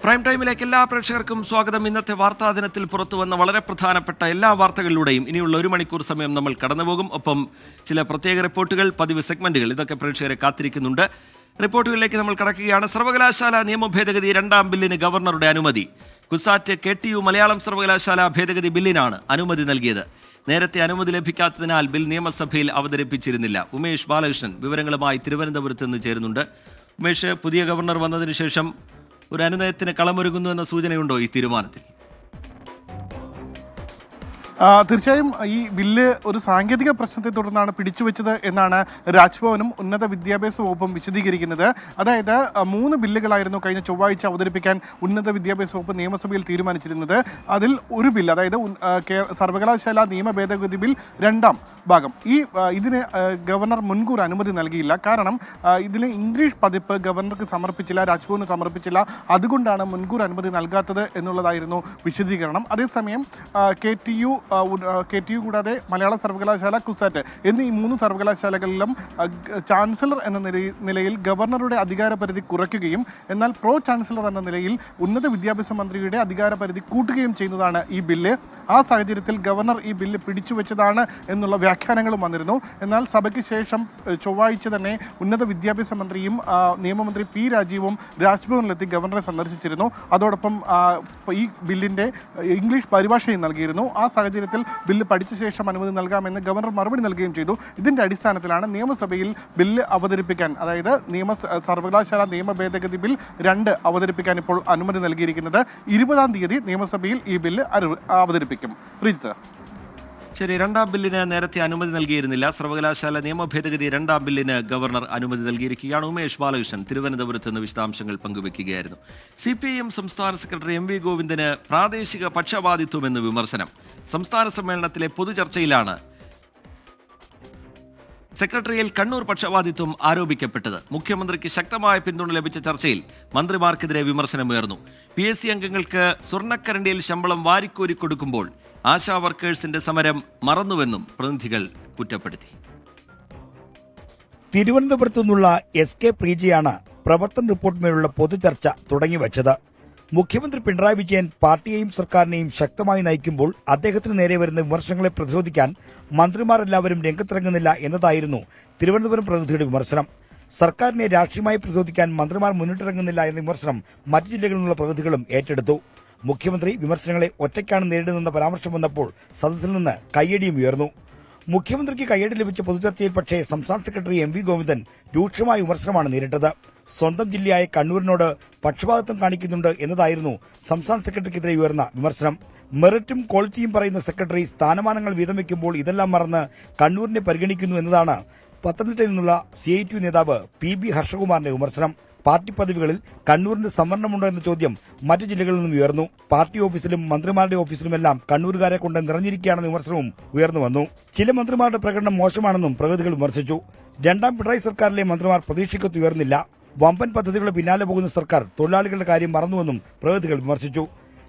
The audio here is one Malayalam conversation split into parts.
പ്രൈം ടൈമിലേക്ക് എല്ലാ പ്രേക്ഷകർക്കും സ്വാഗതം. ഇന്നത്തെ വാർത്താ ദിനത്തിൽ പുറത്തുവന്ന വളരെ പ്രധാനപ്പെട്ട എല്ലാ വാർത്തകളിലൂടെയും ഇനിയുള്ള 1 മണിക്കൂർ സമയം നമ്മൾ കടന്നുപോകും. ഒപ്പം ചില പ്രത്യേക റിപ്പോർട്ടുകൾ, പതിവ് സെഗ്മെന്റുകൾ, ഇതൊക്കെ പ്രേക്ഷകരെ കാത്തിരിക്കുന്നുണ്ട്. റിപ്പോർട്ടുകളിലേക്ക് നമ്മൾ കടക്കുകയാണ്. സർവകലാശാല നിയമ ഭേദഗതി 2ാം ബില്ലിന് ഗവർണറുടെ അനുമതി. കുസാറ്റ് KTU മലയാളം സർവകലാശാല ഭേദഗതി ബില്ലിനാണ് അനുമതി നൽകിയത്. നേരത്തെ അനുമതി ലഭിക്കാത്തതിനാൽ ബിൽ നിയമസഭയിൽ അവതരിപ്പിച്ചിരുന്നില്ല. ഉമേഷ് ബാലകൃഷ്ണൻ വിവരങ്ങളുമായി തിരുവനന്തപുരത്ത് നിന്ന് ചേരുന്നുണ്ട്. ഉമേഷ്, പുതിയ ഗവർണർ വന്നതിന് ശേഷം ഒരു അനുനയത്തിന് കളമൊരുങ്ങുന്നു എന്ന സൂചനയുണ്ടോ ഈ തീരുമാനത്തിൽ? തീർച്ചയായും ഈ ബില്ല് ഒരു സാങ്കേതിക പ്രശ്നത്തെ തുടർന്നാണ് പിടിച്ചുവെച്ചത് എന്നാണ് രാജ്ഭവനും ഉന്നത വിദ്യാഭ്യാസ വകുപ്പും വിശദീകരിക്കുന്നത്. അതായത് 3 ബില്ലുകളായിരുന്നു കഴിഞ്ഞ ചൊവ്വാഴ്ച അവതരിപ്പിക്കാൻ ഉന്നത വിദ്യാഭ്യാസ വകുപ്പ് നിയമസഭയിൽ തീരുമാനിച്ചിരുന്നത്. അതിൽ ഒരു ബില്ല്, അതായത് സർവകലാശാല നിയമ ഭേദഗതി ബിൽ 2ാം ഭാഗം, ഇതിന് ഗവർണർ മുൻകൂർ അനുമതി നൽകിയില്ല. കാരണം ഇതിലെ ഇംഗ്ലീഷ് പതിപ്പ് ഗവർണർക്ക് സമർപ്പിച്ചില്ല, രാജ്ഭവന് സമർപ്പിച്ചില്ല. അതുകൊണ്ടാണ് മുൻകൂർ അനുമതി നൽകാത്തത് എന്നുള്ളതായിരുന്നു വിശദീകരണം. അതേസമയം KTU കൂടാതെ മലയാള സർവകലാശാല, കുസാറ്റ് എന്നീ 3 സർവകലാശാലകളിലും ചാൻസലർ എന്ന നിലയിൽ ഗവർണറുടെ അധികാരപരിധി കുറയ്ക്കുകയും എന്നാൽ പ്രോ ചാൻസലർ എന്ന നിലയിൽ ഉന്നത വിദ്യാഭ്യാസ മന്ത്രിയുടെ അധികാരപരിധി കൂട്ടുകയും ചെയ്യുന്നതാണ് ഈ ബില്ല്. ആ സാഹചര്യത്തിൽ ഗവർണർ ഈ ബില്ല് പിടിച്ചുവെച്ചതാണ് എന്നുള്ള വ്യാഖ്യാനങ്ങളും വന്നിരുന്നു. എന്നാൽ സഭയ്ക്ക് ശേഷം ചൊവ്വാഴ്ച തന്നെ ഉന്നത വിദ്യാഭ്യാസ മന്ത്രിയും നിയമമന്ത്രി P. രാജീവും രാജ്ഭവനിലെത്തി ഗവർണറെ സന്ദർശിച്ചിരുന്നു. അതോടൊപ്പം ഈ ബില്ലിൻ്റെ ഇംഗ്ലീഷ് പരിഭാഷയും നൽകിയിരുന്നു. ആ സാഹചര്യത്തിൽ ബില്ല് പഠിച്ച ശേഷം അനുമതി നൽകാമെന്ന് ഗവർണർ മറുപടി നൽകുകയും ചെയ്തു. ഇതിൻ്റെ അടിസ്ഥാനത്തിലാണ് നിയമസഭയിൽ ബില്ല് അവതരിപ്പിക്കാൻ, അതായത് സർവകലാശാല നിയമ ഭേദഗതി ബിൽ 2 അവതരിപ്പിക്കാൻ ഇപ്പോൾ അനുമതി നൽകിയിരിക്കുന്നത്. 20-ാം തീയതി നിയമസഭയിൽ ഈ ബില്ല് അവതരിപ്പിക്കും. പ്രീജിത്ത്, ശരി, 2ാം ബില്ലിന് നേരത്തെ അനുമതി നൽകിയിരുന്നില്ല. സർവകലാശാല നിയമ ഭേദഗതി 2ാം ബില്ലിന് ഗവർണർ അനുമതി നൽകിയിരിക്കുകയാണ്. ഉമേഷ് ബാലകൃഷ്ണൻ തിരുവനന്തപുരത്ത് നിന്ന് വിശദാംശങ്ങൾ പങ്കുവയ്ക്കുകയായിരുന്നു. CPIM സംസ്ഥാന സെക്രട്ടറി MV ഗോവിന്ദന് പ്രാദേശിക പക്ഷപാതിത്വമെന്ന് വിമർശനം. സംസ്ഥാന സമ്മേളനത്തിലെ പൊതുചർച്ചയിലാണ് സെക്രട്ടറിയിൽ കണ്ണൂർ പക്ഷപാതിത്വം ആരോപിക്കപ്പെട്ടത്. മുഖ്യമന്ത്രിക്ക് ശക്തമായ പിന്തുണ ലഭിച്ച ചർച്ചയിൽ മന്ത്രിമാർക്കെതിരെ വിമർശനമുയർന്നു. PSC അംഗങ്ങൾക്ക് സ്വർണ്ണക്കരണ്ടിയിൽ ശമ്പളം വാരിക്കോരി കൊടുക്കുമ്പോൾ ആശാ വർക്കേഴ്സിന്റെ സമരം മറന്നുവെന്നും പ്രതിനിധികൾ കുറ്റപ്പെടുത്തി. തിരുവനന്തപുരത്തു നിന്നുള്ള SK പ്രീജിയാണ് പ്രവർത്തന റിപ്പോർട്ടിന്മേലുള്ള പൊതുചർച്ച തുടങ്ങിവച്ചത്. മുഖ്യമന്ത്രി പിണറായി വിജയൻ പാർട്ടിയെയും സർക്കാരിനെയും ശക്തമായി നയിക്കുമ്പോൾ അദ്ദേഹത്തിന് നേരെ വരുന്ന വിമർശനങ്ങളെ പ്രതിരോധിക്കാൻ മന്ത്രിമാർ എല്ലാവരും രംഗത്തിറങ്ങുന്നില്ല എന്നതായിരുന്നു തിരുവനന്തപുരം പ്രതിനിധിയുടെ വിമർശനം. സർക്കാരിനെ രാഷ്ട്രീയമായി പ്രതിരോധിക്കാൻ മന്ത്രിമാർ മുന്നിട്ടിറങ്ങുന്നില്ല എന്ന വിമർശനം മറ്റു ജില്ലകളിൽ നിന്നുള്ള പ്രതിനിധികളും ഏറ്റെടുത്തു. മുഖ്യമന്ത്രി വിമർശനങ്ങളെ ഒറ്റയ്ക്കാണ് നേരിടുന്നതെന്ന പരാമർശം വന്നപ്പോൾ സദസ്സിൽ നിന്ന് കയ്യടിയും ഉയർന്നു. മുഖ്യമന്ത്രിക്ക് കയ്യടി ലഭിച്ച പൊതുചർച്ചയിൽ പക്ഷേ സംസ്ഥാന സെക്രട്ടറി MV ഗോവിന്ദൻ രൂക്ഷമായ വിമർശനമാണ് നേരിട്ടത്. സ്വന്തം ജില്ലയായ കണ്ണൂരിനോട് പക്ഷപാതിത്വം കാണിക്കുന്നുണ്ട് എന്നതായിരുന്നു സംസ്ഥാന സെക്രട്ടറിക്കെതിരെ ഉയർന്ന വിമർശനം. മെറിറ്റും ക്വാളിറ്റിയും പറയുന്ന സെക്രട്ടറി സ്ഥാനമാനങ്ങൾ വീതം വയ്ക്കുമ്പോൾ ഇതെല്ലാം മറന്ന് കണ്ണൂരിനെ പരിഗണിക്കുന്നു എന്നതാണ് പത്തനംതിട്ടയിൽ നിന്നുള്ള CITU നേതാവ് PB ഹർഷകുമാറിന്റെ വിമർശനം. പാർട്ടി പദവികളിൽ കണ്ണൂരിന്റെ സംവരണമുണ്ടോ എന്ന ചോദ്യം മറ്റു ജില്ലകളിൽ നിന്നും ഉയർന്നു. പാർട്ടി ഓഫീസിലും മന്ത്രിമാരുടെ ഓഫീസിലുമെല്ലാം കണ്ണൂരുകാരെ കൊണ്ട് നിറഞ്ഞിരിക്കുകയാണെന്ന വിമർശനവും ഉയർന്നു വന്നു. ചില മന്ത്രിമാരുടെ പ്രകടനം മോശമാണെന്നും പ്രതിനിധികൾ വിമർശിച്ചു. 2ാം പിണറായി സർക്കാരിലെ മന്ത്രിമാർ പ്രതീക്ഷയ്ക്കൊത്ത് ഉയർന്നില്ല. വമ്പൻ പദ്ധതികളുടെ പിന്നാലെ പോകുന്ന സർക്കാർ തൊഴിലാളികളുടെ കാര്യം മറന്നുവെന്നും പ്രതിനിധികൾ വിമർശിച്ചു.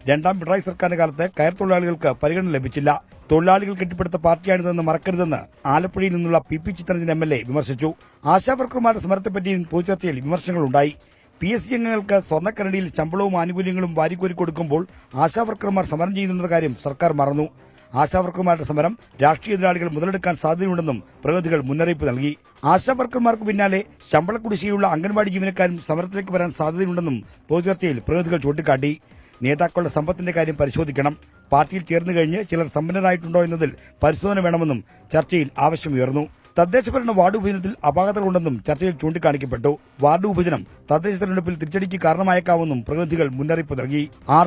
2ാം പിണറായി സർക്കാരിന്റെ കാലത്ത് കയർ തൊഴിലാളികൾക്ക് പരിഗണന ലഭിച്ചില്ല. തൊഴിലാളികൾ കെട്ടിപ്പടുത്ത പാർട്ടിയാണിതെന്ന് മറക്കരുതെന്ന് ആലപ്പുഴയിൽ നിന്നുള്ള PP ചിത്തരഞ്ജൻ MLA വിമർശിച്ചു. ആശാവർക്കർമാരുടെ സമരത്തെപ്പറ്റിയും പൊതുചർച്ചയിൽ വിമർശനങ്ങളുണ്ടായി. PSC അംഗങ്ങൾക്ക് സ്വർണ്ണക്കരടിയിൽ ശമ്പളവും ആനുകൂല്യങ്ങളും വാരിക്കോരി കൊടുക്കുമ്പോൾ ആശാവർക്കർമാർ സമരം ചെയ്യുന്ന കാര്യം സർക്കാർ മറന്നു. ആശാവർക്കർമാരുടെ സമരം രാഷ്ട്രീയ എതിരാളികൾ മുതലെടുക്കാൻ സാധ്യതയുണ്ടെന്നും പ്രതിനിധികൾ മുന്നറിയിപ്പ് നൽകി. ആശാവർക്കർമാർക്ക് പിന്നാലെ ശമ്പള കുടിശ്ശികയുള്ള അംഗൻവാടി ജീവനക്കാരും സമരത്തിലേക്ക് വരാൻ സാധ്യതയുണ്ടെന്നും പൊതുചർച്ചയിൽ പ്രതിനിധികൾ ചൂണ്ടിക്കാട്ടി. നേതാക്കളുടെ സമ്പത്തിന്റെ കാര്യം പരിശോധിക്കണം. പാർട്ടിയിൽ ചേർന്നു കഴിഞ്ഞ് ചിലർ സമ്പന്നരായിട്ടുണ്ടോ എന്നതിൽ പരിശോധന വേണമെന്നും ചർച്ചയിൽ ആവശ്യമുയർന്നു. തദ്ദേശഭരണ വാർഡ് വിഭജനത്തിൽ അപാകതകളുണ്ടെന്നും ചർച്ചയിൽ ചൂണ്ടിക്കാണിക്കപ്പെട്ടു. വാർഡ് വിഭജനം തദ്ദേശ തെരഞ്ഞെടുപ്പിൽ തിരിച്ചടിക്ക് കാരണമായേക്കാവുമെന്നും പ്രതിനിധികൾ മുന്നറിയിപ്പ് നൽകി.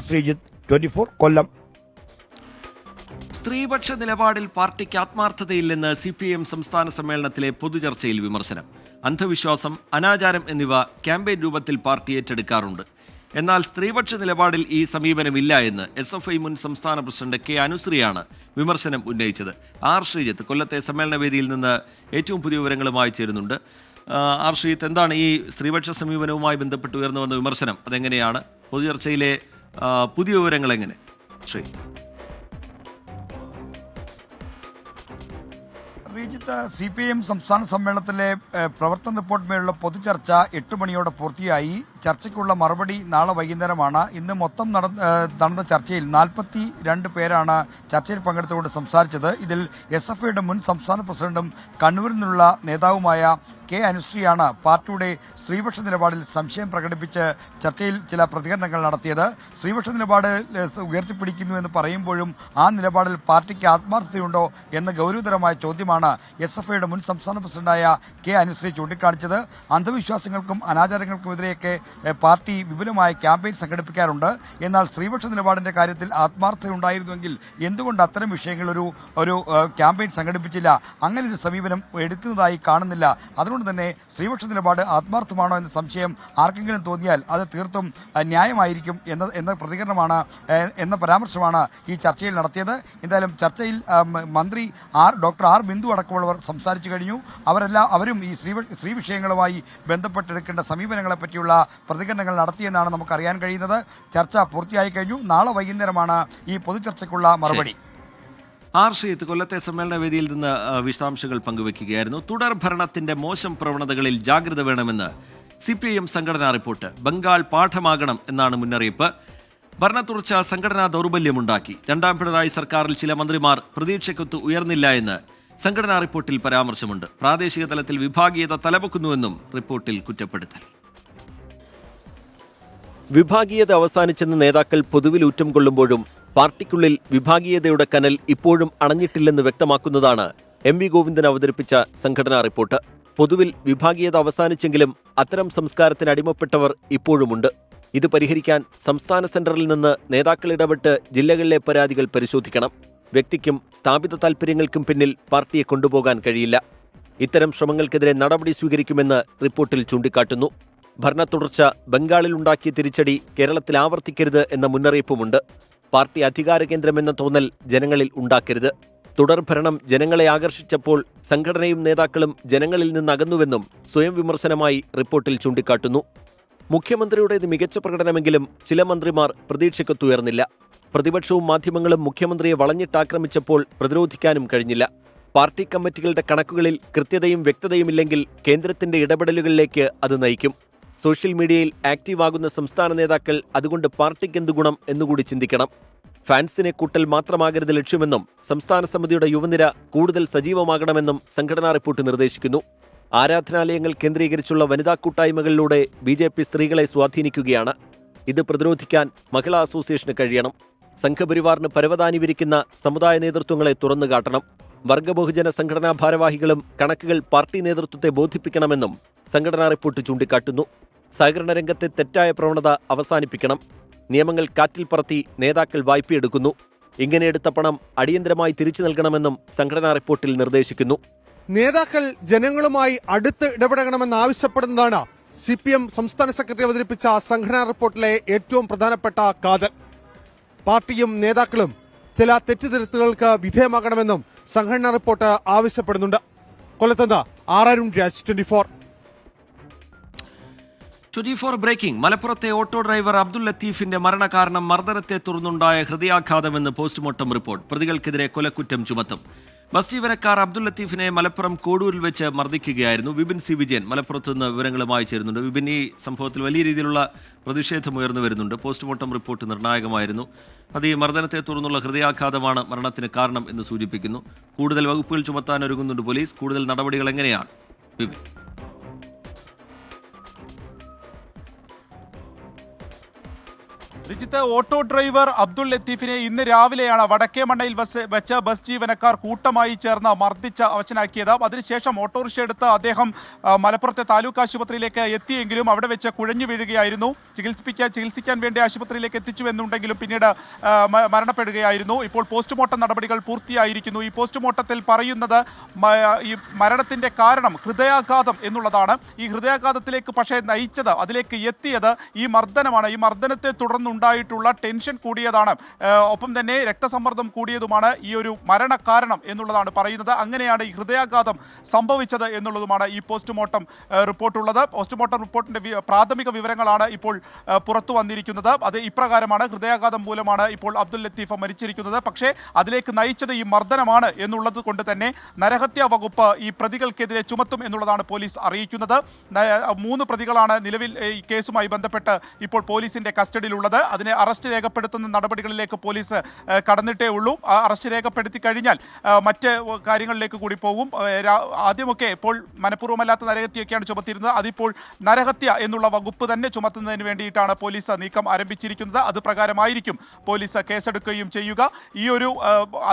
ശ്രീജിത്ത്, 24 കൊല്ലം. സ്ത്രീപക്ഷ നിലപാടിൽ പാർട്ടിക്ക് ആത്മാർത്ഥതയില്ലെന്ന് CPIM സംസ്ഥാന സമ്മേളനത്തിലെ പൊതുചർച്ചയിൽ വിമർശനം. അന്ധവിശ്വാസം, അനാചാരം എന്നിവ ക്യാമ്പയിൻ രൂപത്തിൽ പാർട്ടി ഏറ്റെടുക്കാറുണ്ട്. എന്നാൽ സ്ത്രീപക്ഷ നിലപാടിൽ ഈ സമീപനമില്ല എന്ന് SFI മുൻ സംസ്ഥാന പ്രസിഡന്റ് K. അനുശ്രീയാണ് വിമർശനം ഉന്നയിച്ചത്. ശ്രീജിത്ത് കൊല്ലത്തെ സമ്മേളന വേദിയിൽ നിന്ന് ഏറ്റവും പുതിയ വിവരങ്ങളുമായി ചേരുന്നുണ്ട്. ശ്രീജിത്ത്, എന്താണ് ഈ സ്ത്രീപക്ഷ സമീപനവുമായി ബന്ധപ്പെട്ട് ഉയർന്നു വന്ന വിമർശനം? അതെങ്ങനെയാണ്? പൊതുചർച്ചയിലെ പുതിയ വിവരങ്ങൾ എങ്ങനെ? ശ്രീജിത്ത്, CPIM സംസ്ഥാന സമ്മേളനത്തിലെ പ്രവർത്തന റിപ്പോർട്ടിന്മേലുള്ള പൊതുചർച്ച 8 മണിയോടെ പൂർത്തിയായി. ചർച്ചയ്ക്കുള്ള മറുപടി നാളെ വൈകുന്നേരമാണ്. ഇന്ന് മൊത്തം നടന്ന ചർച്ചയിൽ 42 പേരാണ് ചർച്ചയിൽ പങ്കെടുത്തുകൊണ്ട് സംസാരിച്ചത്. ഇതിൽ SFIയുടെ മുൻ സംസ്ഥാന പ്രസിഡന്റും കണ്ണൂരിൽ നിന്നുള്ള നേതാവുമായ കെ അനുശ്രീയാണ് പാർട്ടിയുടെ സ്ത്രീപക്ഷ നിലപാടിൽ സംശയം പ്രകടിപ്പിച്ച് ചർച്ചയിൽ ചില പ്രതികരണങ്ങൾ നടത്തിയത്. സ്ത്രീപക്ഷ നിലപാട് ഉയർത്തിപ്പിടിക്കുന്നു എന്ന് പറയുമ്പോഴും ആ നിലപാടിൽ പാർട്ടിക്ക് ആത്മാർത്ഥതയുണ്ടോ എന്ന ഗൗരവതരമായ ചോദ്യമാണ് SFIയുടെ മുൻ സംസ്ഥാന പ്രസിഡന്റായ കെ അനുശ്രീ ചൂണ്ടിക്കാണിച്ചത്. അന്ധവിശ്വാസങ്ങൾക്കും അനാചാരങ്ങൾക്കുമെതിരെയൊക്കെ പാർട്ടി വിപുലമായ ക്യാമ്പയിൻ സംഘടിപ്പിക്കാറുണ്ട്. എന്നാൽ സ്ത്രീപക്ഷ നിലപാടിന്റെ കാര്യത്തിൽ ആത്മാർത്ഥതയുണ്ടായിരുന്നുവെങ്കിൽ എന്തുകൊണ്ട് അത്തരം വിഷയങ്ങൾ ഒരു ക്യാമ്പയിൻ സംഘടിപ്പിച്ചില്ല? അങ്ങനെ ഒരു സമീപനം എടുക്കുന്നതായി കാണുന്നില്ല. അതുകൊണ്ട് തന്നെ സ്ത്രീപക്ഷ നിലപാട് ആത്മാർത്ഥമാണോ എന്ന സംശയം ആർക്കെങ്കിലും തോന്നിയാൽ അത് തീർത്തും ന്യായമായിരിക്കും എന്ന പ്രതികരണമാണ് എന്ന പരാമർശമാണ് ഈ ചർച്ചയിൽ നടത്തിയത്. എന്തായാലും ചർച്ചയിൽ മന്ത്രി ഡോക്ടർ ആർ ബിന്ദു അടക്കമുള്ളവർ സംസാരിച്ചു കഴിഞ്ഞു. അവരും ഈ സ്ത്രീ വിഷയങ്ങളുമായി ബന്ധപ്പെട്ടെടുക്കേണ്ട സമീപനങ്ങളെ പറ്റിയുള്ള പ്രതികരണങ്ങൾ നടത്തിയെന്നാണ് നമുക്കറിയാൻ കഴിയുന്നത്. ചർച്ച പൂർത്തിയായി കഴിഞ്ഞു. നാളെ വൈകുന്നേരമാണ് ഈ പൊതുചർച്ചയ്ക്കുള്ള മറുപടി. ശ്രീത്ത് കൊല്ലത്തെ സമ്മേളന വേദിയിൽ നിന്ന് വിശദാംശങ്ങൾ പങ്കുവയ്ക്കുകയായിരുന്നു. തുടർ ഭരണത്തിന്റെ മോശം പ്രവണതകളിൽ ജാഗ്രത വേണമെന്ന് CPIM സംഘടനാ റിപ്പോർട്ട്. ബംഗാൾ പാഠമാകണം എന്നാണ് മുന്നറിയിപ്പ്. ഭരണത്തുടർച്ച സംഘടനാ ദൗർബല്യമുണ്ടാക്കി. രണ്ടാം പിണറായി സർക്കാരിൽ ചില മന്ത്രിമാർ പ്രതീക്ഷയ്ക്കൊത്ത് ഉയർന്നില്ല എന്ന് സംഘടനാ റിപ്പോർട്ടിൽ പരാമർശമുണ്ട്. പ്രാദേശിക തലത്തിൽ വിഭാഗീയത തലപൊക്കുന്നുവെന്നും റിപ്പോർട്ടിൽ കുറ്റപ്പെടുത്തൽ. വിഭാഗീയത അവസാനിച്ചെന്ന് നേതാക്കൾ പൊതുവിൽ ഊറ്റം കൊള്ളുമ്പോഴും പാർട്ടിക്കുള്ളിൽ വിഭാഗീയതയുടെ കനൽ ഇപ്പോഴും അണഞ്ഞിട്ടില്ലെന്ന് വ്യക്തമാക്കുന്നതാണ് MV ഗോവിന്ദൻ അവതരിപ്പിച്ച സംഘടനാ റിപ്പോർട്ട്. പൊതുവിൽ വിഭാഗീയത അവസാനിച്ചെങ്കിലും അത്തരം സംസ്കാരത്തിന് അടിമപ്പെട്ടവർ ഇപ്പോഴുമുണ്ട്. ഇത് പരിഹരിക്കാൻ സംസ്ഥാന സെന്ററിൽ നിന്ന് നേതാക്കൾ ഇടപെട്ട് ജില്ലകളിലെ പരാതികൾ പരിശോധിക്കണം. വ്യക്തിക്കും സ്ഥാപിത താൽപര്യങ്ങൾക്കും പിന്നിൽ പാർട്ടിയെ കൊണ്ടുപോകാൻ കഴിയില്ല. ഇത്തരം ശ്രമങ്ങൾക്കെതിരെ നടപടി സ്വീകരിക്കുമെന്ന് റിപ്പോർട്ടിൽ ചൂണ്ടിക്കാട്ടുന്നു. ഭരണത്തുടർച്ച ബംഗാളിലുണ്ടാക്കിയ തിരിച്ചടി കേരളത്തിൽ ആവർത്തിക്കരുത് എന്ന മുന്നറിയിപ്പുമുണ്ട്. പാർട്ടി അധികാര കേന്ദ്രമെന്ന തോന്നൽ ജനങ്ങളിൽ ഉണ്ടാക്കരുത്. തുടർഭരണം ജനങ്ങളെ ആകർഷിച്ചപ്പോൾ സംഘടനയും നേതാക്കളും ജനങ്ങളിൽ നിന്ന് അകന്നുവെന്നും സ്വയം വിമർശനമായി റിപ്പോർട്ടിൽ ചൂണ്ടിക്കാട്ടുന്നു. മുഖ്യമന്ത്രിയുടേത് മികച്ച പ്രകടനമെങ്കിലും ചില മന്ത്രിമാർ പ്രതീക്ഷയ്ക്കൊത്തുയർന്നില്ല. പ്രതിപക്ഷവും മാധ്യമങ്ങളും മുഖ്യമന്ത്രിയെ വളഞ്ഞിട്ടാക്രമിച്ചപ്പോൾ പ്രതിരോധിക്കാനും കഴിഞ്ഞില്ല. പാർട്ടി കമ്മിറ്റികളുടെ കണക്കുകളിൽ കൃത്യതയും വ്യക്തതയുമില്ലെങ്കിൽ കേന്ദ്രത്തിന്റെ ഇടപെടലുകളിലേക്ക് അത് നയിക്കും. സോഷ്യൽ മീഡിയയിൽ ആക്റ്റീവാകുന്ന സംസ്ഥാന നേതാക്കൾ അതുകൊണ്ട് പാർട്ടിക്കെന്ത് ഗുണം എന്നുകൂടി ചിന്തിക്കണം. ഫാൻസിനെ കൂട്ടൽ മാത്രമാകരുത് ലക്ഷ്യമെന്നും സംസ്ഥാന സമിതിയുടെ യുവനിര കൂടുതൽ സജീവമാകണമെന്നും സംഘടനാ റിപ്പോർട്ട് നിർദ്ദേശിക്കുന്നു. ആരാധനാലയങ്ങൾ കേന്ദ്രീകരിച്ചുള്ള വനിതാ കൂട്ടായ്മകളിലൂടെ BJP സ്ത്രീകളെ സ്വാധീനിക്കുകയാണ്. ഇത് പ്രതിരോധിക്കാൻ മഹിളാ അസോസിയേഷന് കഴിയണം. സംഘപരിവാറിന് പരവതാനി വിരിക്കുന്ന സമുദായ നേതൃത്വങ്ങളെ തുറന്നുകാട്ടണം. വർഗബഹുജന സംഘടനാ ഭാരവാഹികളും കണക്കുകൾ പാർട്ടി നേതൃത്വത്തെ ബോധിപ്പിക്കണമെന്നും സംഘടനാ റിപ്പോർട്ട് ചൂണ്ടിക്കാട്ടുന്നു. സഹകരണ രംഗത്തെ തെറ്റായ പ്രവണത അവസാനിപ്പിക്കണം. നിയമങ്ങൾ കാറ്റിൽ പറത്തി നേതാക്കൾ വായ്പയെടുക്കുന്നു. ഇങ്ങനെ എടുത്ത പണം അടിയന്തരമായി തിരിച്ചു നൽകണമെന്നും സംഘടനാ റിപ്പോർട്ടിൽ നിർദ്ദേശിക്കുന്നു. നേതാക്കൾ ജനങ്ങളുമായി അടുത്ത് ഇടപെടണമെന്നാവശ്യപ്പെടുന്നതാണ് CPM സംസ്ഥാന സെക്രട്ടറി അവതരിപ്പിച്ച സംഘടനാ റിപ്പോർട്ടിലെ ഏറ്റവും പ്രധാനപ്പെട്ട കാതൽ. പാർട്ടിയും നേതാക്കളും ചില തെറ്റുതിരുത്തുകൾക്ക് വിധേയമാകണമെന്നും സംഘടനാ റിപ്പോർട്ട് ആവശ്യപ്പെടുന്നുണ്ട്. കൊല്ലത്തുനിന്ന് അരുൺ രാജ്, 24 ബ്രേക്കിംഗ്. മലപ്പുറത്തെ ഓട്ടോ ഡ്രൈവർ അബ്ദുൽ ലത്തീഫിന്റെ മരണകാരണം മർദ്ദനത്തെ തുടർന്നുണ്ടായ ഹൃദയാഘാതമെന്ന് പോസ്റ്റ്മോർട്ടം റിപ്പോർട്ട്. പ്രതികൾക്കെതിരെ കൊലക്കുറ്റം ചുമത്തും. ബസ് ജീവനക്കാർ അബ്ദുൽ ലത്തീഫിനെ മലപ്പുറം കോടൂരിൽ വെച്ച് മർദ്ദിക്കുകയായിരുന്നു. വിപിൻ C. വിജയൻ മലപ്പുറത്ത് നിന്ന് വിവരങ്ങളുമായി ചേരുന്നുണ്ട്. വിപിൻ, ഈ സംഭവത്തിൽ വലിയ രീതിയിലുള്ള പ്രതിഷേധം ഉയർന്നു വരുന്നുണ്ട്. പോസ്റ്റ്മോർട്ടം റിപ്പോർട്ട് നിർണായകമായിരുന്നു. അത് ഈ മർദ്ദനത്തെ തുടർന്നുള്ള ഹൃദയാഘാതമാണ് മരണത്തിന് കാരണം എന്ന് സൂചിപ്പിക്കുന്നു. കൂടുതൽ വകുപ്പുകൾ ചുമത്താൻ ഒരുങ്ങുന്നുണ്ട് പോലീസ്. കൂടുതൽ നടപടികൾ എങ്ങനെയാണ് വിപിൻ? രജിത്ത്, ഓട്ടോ ഡ്രൈവർ അബ്ദുൾ ലത്തീഫിനെ ഇന്ന് രാവിലെയാണ് വടക്കേമണ്ണയിൽ വെച്ച് ബസ് ജീവനക്കാർ കൂട്ടമായി ചേർന്ന് മർദ്ദിച്ച് അവശനാക്കിയത്. അതിനുശേഷം ഓട്ടോറിക്ഷ എടുത്ത് അദ്ദേഹം മലപ്പുറത്തെ താലൂക്ക് ആശുപത്രിയിലേക്ക് എത്തിയെങ്കിലും അവിടെ വെച്ച് കുഴഞ്ഞു വീഴുകയായിരുന്നു. ചികിത്സിക്കാൻ വേണ്ടി ആശുപത്രിയിലേക്ക് എത്തിച്ചു എന്നുണ്ടെങ്കിലും പിന്നീട് മരണപ്പെടുകയായിരുന്നു. ഇപ്പോൾ പോസ്റ്റ്മോർട്ടം നടപടികൾ പൂർത്തിയായിരിക്കുന്നു. ഈ പോസ്റ്റ്മോർട്ടത്തിൽ പറയുന്നത് ഈ മരണത്തിന്റെ കാരണം ഹൃദയാഘാതം എന്നുള്ളതാണ്. ഈ ഹൃദയാഘാതത്തിലേക്ക് പക്ഷേ നയിച്ചത്, അതിലേക്ക് എത്തിയത് ഈ മർദ്ദനമാണ്. ഈ മർദ്ദനത്തെ തുടർന്നുണ്ടായ ഉണ്ടായിട്ടുള്ള ടെൻഷൻ കൂടിയതാണ്, ഒപ്പം തന്നെ രക്തസമ്മർദ്ദം കൂടിയതുമാണ് ഈ ഒരു മരണകാരണം എന്നുള്ളതാണ് പറയുന്നത്. അങ്ങനെയാണ് ഈ ഹൃദയാഘാതം സംഭവിച്ചത് എന്നുള്ളതുമാണ് ഈ പോസ്റ്റ്മോർട്ടം റിപ്പോർട്ടുള്ളത്. പോസ്റ്റ്മോർട്ടം റിപ്പോർട്ടിന്റെ പ്രാഥമിക വിവരങ്ങളാണ് ഇപ്പോൾ പുറത്തു വന്നിരിക്കുന്നത്. അത് ഇപ്രകാരമാണ്: ഹൃദയാഘാതം മൂലമാണ് ഇപ്പോൾ അബ്ദുൽ ലത്തീഫ് മരിച്ചിരിക്കുന്നത്. പക്ഷേ അതിലേക്ക് നയിച്ചത് ഈ മർദ്ദനമാണ് എന്നുള്ളത് കൊണ്ട് തന്നെ നരഹത്യാ വകുപ്പ് ഈ പ്രതികൾക്കെതിരെ ചുമത്തും എന്നുള്ളതാണ് പോലീസ് അറിയിക്കുന്നത്. 3 പ്രതികളാണ് നിലവിൽ ഈ കേസുമായി ബന്ധപ്പെട്ട് ഇപ്പോൾ പോലീസിന്റെ കസ്റ്റഡിയിലുള്ളത്. അതിനെ അറസ്റ്റ് രേഖപ്പെടുത്തുന്ന നടപടികളിലേക്ക് പോലീസ് കടന്നിട്ടേ ഉള്ളൂ. അറസ്റ്റ് രേഖപ്പെടുത്തി കഴിഞ്ഞാൽ മറ്റ് കാര്യങ്ങളിലേക്ക് കൂടി പോകും. ആദ്യമൊക്കെ ഇപ്പോൾ മനഃപൂർവ്വമല്ലാത്ത നരഹത്യയൊക്കെയാണ് ചുമത്തിയിരുന്നത്. അതിപ്പോൾ നരഹത്യ എന്നുള്ള വകുപ്പ് തന്നെ ചുമത്തുന്നതിന് വേണ്ടിയിട്ടാണ് പോലീസ് നീക്കം ആരംഭിച്ചിരിക്കുന്നത്. അത് പ്രകാരമായിരിക്കും പോലീസ് കേസെടുക്കുകയും ചെയ്യുക. ഈ ഒരു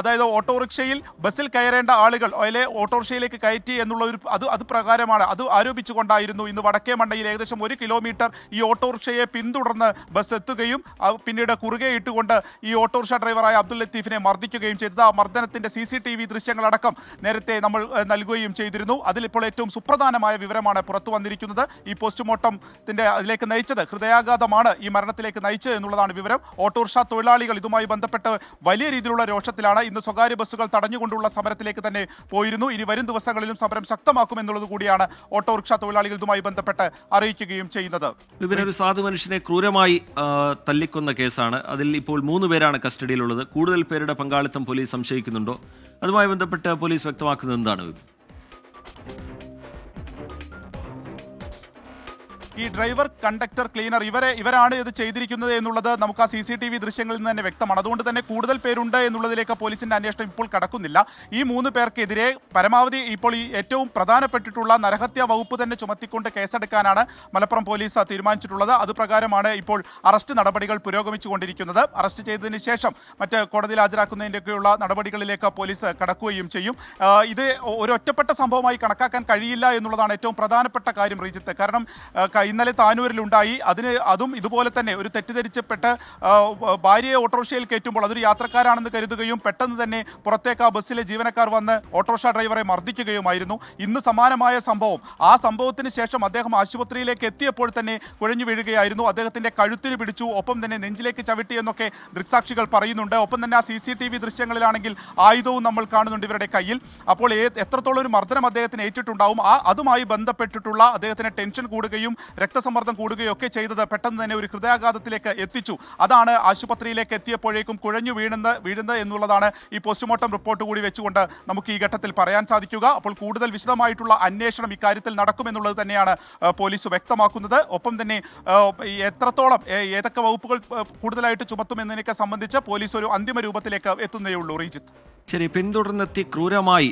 അതായത് ഓട്ടോറിക്ഷയിൽ ബസ്സിൽ കയറേണ്ട ആളുകൾ അതിലെ ഓട്ടോറിക്ഷയിലേക്ക് കയറ്റി എന്നുള്ള ഒരു അത് പ്രകാരമാണ്, അത് ആരോപിച്ചുകൊണ്ടായിരുന്നു ഇന്ന് വടക്കേമണ്ണയിൽ ഏകദേശം 1 കിലോമീറ്റർ ഈ ഓട്ടോറിക്ഷയെ പിന്തുടർന്ന് ബസ് എത്തുകയും പിന്നീട് കുറുകെ ഇട്ടുകൊണ്ട് ഈ ഓട്ടോറിക്ഷ ഡ്രൈവറായ അബ്ദുൽ ലത്തീഫിനെ മർദ്ദിക്കുകയും ചെയ്തത്. ആ മർദ്ദനത്തിന്റെ CCTV ദൃശ്യങ്ങളടക്കം നേരത്തെ നമ്മൾ നൽകുകയും ചെയ്തിരുന്നു. അതിലിപ്പോൾ ഏറ്റവും സുപ്രധാനമായ വിവരമാണ് പുറത്തു വന്നിരിക്കുന്നത്. ഈ പോസ്റ്റ്മോർട്ടത്തിന്റെ അതിലേക്ക് നയിച്ചത് ഹൃദയാഘാതമാണ് ഈ മരണത്തിലേക്ക് നയിച്ചത് എന്നുള്ളതാണ് വിവരം. ഓട്ടോറിക്ഷ തൊഴിലാളികൾ ഇതുമായി ബന്ധപ്പെട്ട് വലിയ രീതിയിലുള്ള രോഷത്തിലാണ്. ഇന്ന് സ്വകാര്യ ബസ്സുകൾ തടഞ്ഞുകൊണ്ടുള്ള സമരത്തിലേക്ക് തന്നെ പോയിരുന്നു. ഇനി വരും ദിവസങ്ങളിലും സമരം ശക്തമാക്കുമെന്നുള്ളത് കൂടിയാണ് ഓട്ടോറിക്ഷ തൊഴിലാളികൾ ഇതുമായി ബന്ധപ്പെട്ട് അറിയിക്കുകയും ചെയ്യുന്നത്. ഒരു സാധു മനുഷ്യനെ ക്രൂരമായി തല്ലിക്കൊന്ന കേസാണ്. അതിൽ ഇപ്പോൾ 3 പേരാണ് കസ്റ്റഡിയിലുള്ളത്. കൂടുതൽ പേരുടെ പങ്കാളിത്തം പോലീസ് സംശയിക്കുന്നുണ്ടോ? അതുമായി ബന്ധപ്പെട്ട് പോലീസ് വ്യക്തമാക്കുന്നത് എന്താണ്? ഈ ഡ്രൈവർ, കണ്ടക്ടർ, ക്ലീനർ ഇവരാണ് ഇത് ചെയ്തിരിക്കുന്നത് എന്നുള്ളത് നമുക്ക് ആ CCTV ദൃശ്യങ്ങളിൽ നിന്ന് തന്നെ വ്യക്തമാണ്. അതുകൊണ്ട് തന്നെ കൂടുതൽ പേരുണ്ട് എന്നുള്ളതിലേക്ക് പോലീസിന്റെ അന്വേഷണം ഇപ്പോൾ കടക്കുന്നില്ല. ഈ 3 പേർക്കെതിരെ പരമാവധി ഇപ്പോൾ ഈ ഏറ്റവും പ്രധാനപ്പെട്ടിട്ടുള്ള നരഹത്യാ വകുപ്പ് തന്നെ ചുമത്തിക്കൊണ്ട് കേസെടുക്കാനാണ് മലപ്പുറം പോലീസ് തീരുമാനിച്ചിട്ടുള്ളത്. അതുപ്രകാരമാണ് ഇപ്പോൾ അറസ്റ്റ് നടപടികൾ പുരോഗമിച്ചുകൊണ്ടിരിക്കുന്നത്. അറസ്റ്റ് ചെയ്തതിന് ശേഷം മറ്റ് കോടതിയിൽ ഹാജരാക്കുന്നതിൻ്റെയൊക്കെയുള്ള നടപടികളിലേക്ക് പോലീസ് കടക്കുകയും ചെയ്യും. ഇത് ഒരു ഒറ്റപ്പെട്ട സംഭവമായി കണക്കാക്കാൻ കഴിയില്ല എന്നുള്ളതാണ് ഏറ്റവും പ്രധാനപ്പെട്ട കാര്യം, റീജിത്ത്. കാരണം ഇന്നലെ താനൂരിലുണ്ടായി. അതും ഇതുപോലെ തന്നെ ഒരു തെറ്റിദ്ധരിച്ചപ്പെട്ട് ഭാര്യയെ ഓട്ടോറിക്ഷയിൽ കയറ്റുമ്പോൾ അതൊരു യാത്രക്കാരാണെന്ന് കരുതുകയും പെട്ടെന്ന് തന്നെ പുറത്തേക്ക് ആ ബസ്സിലെ ജീവനക്കാർ വന്ന് ഓട്ടോറിക്ഷ ഡ്രൈവറെ മർദ്ദിക്കുകയുമായിരുന്നു. ഇന്ന് സമാനമായ സംഭവം. ആ സംഭവത്തിന് ശേഷം അദ്ദേഹം ആശുപത്രിയിലേക്ക് എത്തിയപ്പോൾ തന്നെ കുഴഞ്ഞു വീഴുകയായിരുന്നു. അദ്ദേഹത്തിന്റെ കഴുത്തിന് പിടിച്ചു, ഒപ്പം തന്നെ നെഞ്ചിലേക്ക് ചവിട്ടി എന്നൊക്കെ ദൃക്സാക്ഷികൾ പറയുന്നുണ്ട്. ഒപ്പം തന്നെ ആ CCTV ദൃശ്യങ്ങളിലാണെങ്കിൽ ആയുധവും നമ്മൾ കാണുന്നുണ്ട് ഇവരുടെ കയ്യിൽ. അപ്പോൾ എത്രത്തോളം ഒരു മർദ്ദനം അദ്ദേഹത്തിന് ഏറ്റിട്ടുണ്ടാവും. അതുമായി ബന്ധപ്പെട്ടിട്ടുള്ള അദ്ദേഹത്തിന് ടെൻഷൻ കൂടുകയും രക്തസമ്മർദ്ദം കൂടുകയും ഒക്കെ ചെയ്തത് പെട്ടെന്ന് തന്നെ ഒരു ഹൃദയാഘാതത്തിലേക്ക് എത്തിച്ചു. അതാണ് ആശുപത്രിയിലേക്ക് എത്തിയപ്പോഴേക്കും കുഴഞ്ഞു വീഴുന്നത് എന്നുള്ളതാണ് ഈ പോസ്റ്റ്മോർട്ടം റിപ്പോർട്ട് കൂടി വെച്ചുകൊണ്ട് നമുക്ക് ഈ ഘട്ടത്തിൽ പറയാൻ സാധിക്കുക. അപ്പോൾ കൂടുതൽ വിശദമായിട്ടുള്ള അന്വേഷണം ഇക്കാര്യത്തിൽ നടക്കുമെന്നുള്ളത് തന്നെയാണ് പോലീസ് വ്യക്തമാക്കുന്നത്. ഒപ്പം തന്നെ എത്രത്തോളം ഏതൊക്കെ വകുപ്പുകൾ കൂടുതലായിട്ട് ചുമത്തുമെന്നതിനൊക്കെ സംബന്ധിച്ച് പോലീസ് ഒരു അന്തിമ രൂപത്തിലേക്ക് എത്തുന്നേ ഉള്ളൂ. റീജിത്ത്, ശരി. പിന്തുടർന്നെത്തി ക്രൂരമായി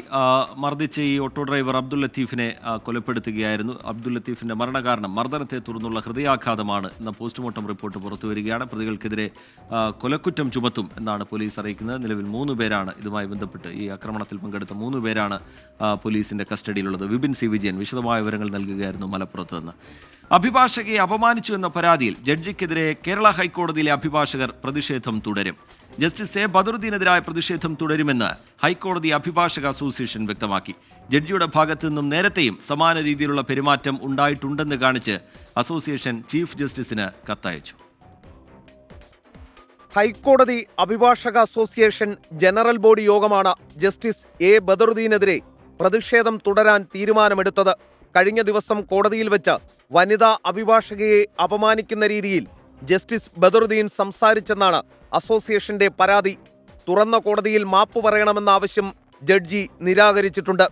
മർദ്ദിച്ച ഈ ഓട്ടോ ഡ്രൈവർ അബ്ദുൽ ലത്തീഫിനെ കൊലപ്പെടുത്തുകയായിരുന്നു. അബ്ദുൽ ലത്തീഫിന്റെ മരണകാരണം മർദ്ദനത്തെ തുടർന്നുള്ള ഹൃദയാഘാതമാണ് എന്ന പോസ്റ്റ്മോർട്ടം റിപ്പോർട്ട് പുറത്തുവരികയാണ്. പ്രതികൾക്കെതിരെ കൊലക്കുറ്റം ചുമത്തും എന്നാണ് പോലീസ് അറിയിക്കുന്നത്. നിലവിൽ 3 പേരാണ് ഇതുമായി ബന്ധപ്പെട്ട് ഈ ആക്രമണത്തിൽ പങ്കെടുത്ത 3 പേരാണ് പോലീസിന്റെ കസ്റ്റഡിയിലുള്ളത്. വിപിൻ സി വിജയൻ വിശദമായ വിവരങ്ങൾ നൽകുകയായിരുന്നു മലപ്പുറത്ത് നിന്ന്. അഭിഭാഷകയെ അപമാനിച്ചു എന്ന പരാതിയിൽ ജഡ്ജിക്കെതിരെ കേരള ഹൈക്കോടതിയിലെ അഭിഭാഷകർ പ്രതിഷേധം തുടരും. ജസ്റ്റിസ് എ ബദറുദ്ദീനെതിരായ പ്രതിഷേധം തുടരുമെന്ന് ഹൈക്കോടതി അഭിഭാഷക അസോസിയേഷൻ വ്യക്തമാക്കി. ജഡ്ജിയുടെ ഭാഗത്തു നിന്നും നേരത്തെയും സമാന രീതിയിലുള്ള പെരുമാറ്റം ഉണ്ടായിട്ടുണ്ടെന്ന് കാണിച്ച് അസോസിയേഷൻ ചീഫ് ജസ്റ്റിസിന് കത്തയച്ചു. ഹൈക്കോടതി അഭിഭാഷക അസോസിയേഷൻ ജനറൽ ബോഡി യോഗമാണ് ജസ്റ്റിസ് എ ബദറുദ്ദീനെതിരെ പ്രതിഷേധം തുടരാൻ തീരുമാനമെടുത്തത്. കഴിഞ്ഞ ദിവസം കോടതിയിൽ വെച്ച് വനിതാ അഭിഭാഷകയെ അപമാനിക്കുന്ന രീതിയിൽ ജസ്റ്റിസ് ബദറുദ്ദീൻ സംസാരിച്ചെന്നാണ് അസോസിയേഷന്റെ പരാതി. തുറന്ന കോടതിയിൽ മാപ്പ് പറയണമെന്ന ആവശ്യം ജഡ്ജി നിരാകരിച്ചിട്ടുണ്ട്.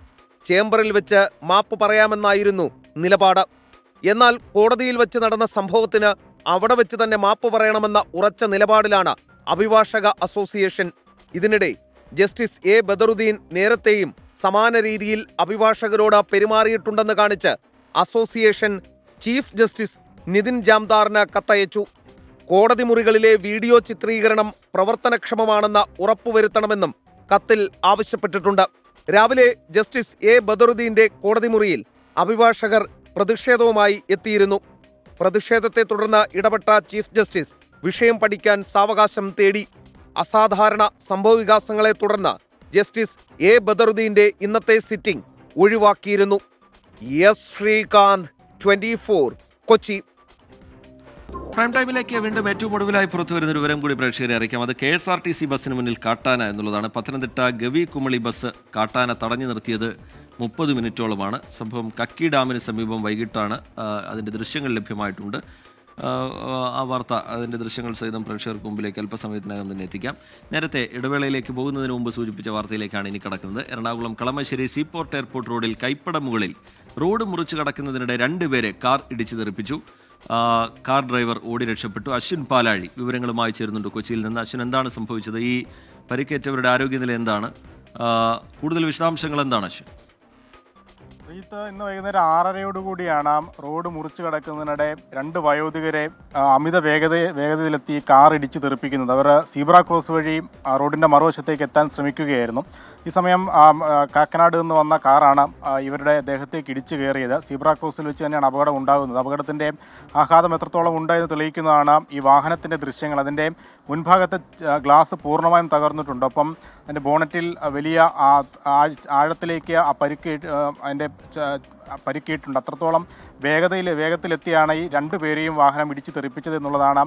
ചേംബറിൽ വെച്ച് മാപ്പ് പറയാമെന്നായിരുന്നു നിലപാട്. എന്നാൽ കോടതിയിൽ വെച്ച് നടന്ന സംഭവത്തിന് അവിടെ വെച്ച് തന്നെ മാപ്പ് പറയണമെന്ന ഉറച്ച നിലപാടിലാണ് അഭിഭാഷക അസോസിയേഷൻ. ഇതിനിടെ ജസ്റ്റിസ് എ ബദറുദ്ദീൻ നേരത്തെയും സമാന രീതിയിൽ അഭിഭാഷകരോട് പെരുമാറിയിട്ടുണ്ടെന്ന് കാണിച്ച് അസോസിയേഷൻ ചീഫ് ജസ്റ്റിസ് നിതിൻ ജാംദാറിന് കത്തയച്ചു. കോടതി മുറികളിലെ വീഡിയോ ചിത്രീകരണം പ്രവർത്തനക്ഷമമാണെന്ന് ഉറപ്പുവരുത്തണമെന്നും കത്തിൽ ആവശ്യപ്പെട്ടിട്ടുണ്ട്. രാവിലെ ജസ്റ്റിസ് എ ബദറുദ്ദീന്റെ കോടതി മുറിയിൽ അഭിഭാഷകർ പ്രതിഷേധവുമായി എത്തിയിരുന്നു. പ്രതിഷേധത്തെ തുടർന്ന് ഇടപെട്ട ചീഫ് ജസ്റ്റിസ് വിഷയം പഠിക്കാൻ സാവകാശം തേടി. അസാധാരണ സംഭവവികാസങ്ങളെ തുടർന്ന് ജസ്റ്റിസ് എ ബദറുദ്ദീന്റെ ഇന്നത്തെ സിറ്റിംഗ് ഒഴിവാക്കിയിരുന്നു. എസ് ശ്രീകാന്ത്, 24, കൊച്ചി. പ്രൈം ടൈമിലേക്ക് വീണ്ടും ഏറ്റവും ഒടുവിലായി പുറത്തുവരുന്ന ഒരു വിവരം കൂടി പ്രേക്ഷകരെ അറിയിക്കാം. അത് KSRTC ബസ്സിന് മുന്നിൽ കാട്ടാന എന്നുള്ളതാണ്. പത്തനംതിട്ട ഗവി കുമളി ബസ് കാട്ടാന തടഞ്ഞു നിർത്തിയത് 30 മിനിറ്റോളമാണ്. സംഭവം കക്കി ഡാമിന് സമീപം വൈകിട്ടാണ്. അതിൻ്റെ ദൃശ്യങ്ങൾ ലഭ്യമായിട്ടുണ്ട്. ആ വാർത്ത അതിൻ്റെ ദൃശ്യങ്ങൾ സഹിതം പ്രേക്ഷകർക്ക് മുമ്പിലേക്ക് അല്പസമയത്തിനകം തന്നെ എത്തിക്കാം. നേരത്തെ ഇടവേളയിലേക്ക് പോകുന്നതിന് മുമ്പ് സൂചിപ്പിച്ച വാർത്തയിലേക്കാണ് ഇനി കടക്കുന്നത്. എറണാകുളം കളമശ്ശേരി സീപോർട്ട് എയർപോർട്ട് റോഡിൽ കൈപ്പട മുകളിൽ റോഡ് മുറിച്ച് കടക്കുന്നതിനിടെ 2 പേരെ കാർ ഇടിച്ചു തെറിപ്പിച്ചു. കാർ ഡ്രൈവർ ഓടി രക്ഷപ്പെട്ടു. അശ്വിൻ പാലാഴി വിവരങ്ങളുമായി ചേരുന്നുണ്ട് കൊച്ചിയിൽ നിന്ന്. അശ്വിൻ, എന്താണ് സംഭവിച്ചത്? ഈ പരിക്കേറ്റവരുടെ ആരോഗ്യനില എന്താണ്? കൂടുതൽ വിശദാംശങ്ങൾ എന്താണ് അശ്വിൻ? ഇന്ന് വൈകുന്നേരം 6:30യോടുകൂടിയാണ് റോഡ് മുറിച്ചു കടക്കുന്നതിനിടെ 2 വയോധികരെ അമിത വേഗതയിലെത്തി കാർ ഇടിച്ചു തെറിപ്പിക്കുന്നത്. അവർ സീബ്ര ക്രോസ് വഴി റോഡിൻ്റെ മറുവശത്തേക്ക് എത്താൻ ശ്രമിക്കുകയായിരുന്നു. ഈ സമയം കാക്കനാട് നിന്ന് വന്ന കാറാണ് ഇവരുടെ ദേഹത്തേക്ക് ഇടിച്ചു കയറിയത്. സീബ്ര ക്രോസിൽ വെച്ച് തന്നെയാണ് അപകടം ഉണ്ടാകുന്നത്. അപകടത്തിൻ്റെ ആഘാതം എത്രത്തോളം ഉണ്ടായെന്ന് തെളിയിക്കുന്നതാണ് ഈ വാഹനത്തിൻ്റെ ദൃശ്യങ്ങൾ. അതിൻ്റെ മുൻഭാഗത്തെ ഗ്ലാസ് പൂർണ്ണമായും തകർന്നിട്ടുണ്ട്. ഒപ്പം അതിൻ്റെ ബോണറ്റിൽ വലിയ ആഴത്തിലേക്ക് അതിൻ്റെ പരിക്കേറ്റിട്ടുണ്ട്. അത്രത്തോളം വേഗത്തിലെത്തിയാണ് ഈ 2 പേരെയും വാഹനം ഇടിച്ചു തെറിപ്പിച്ചത് എന്നുള്ളതാണ്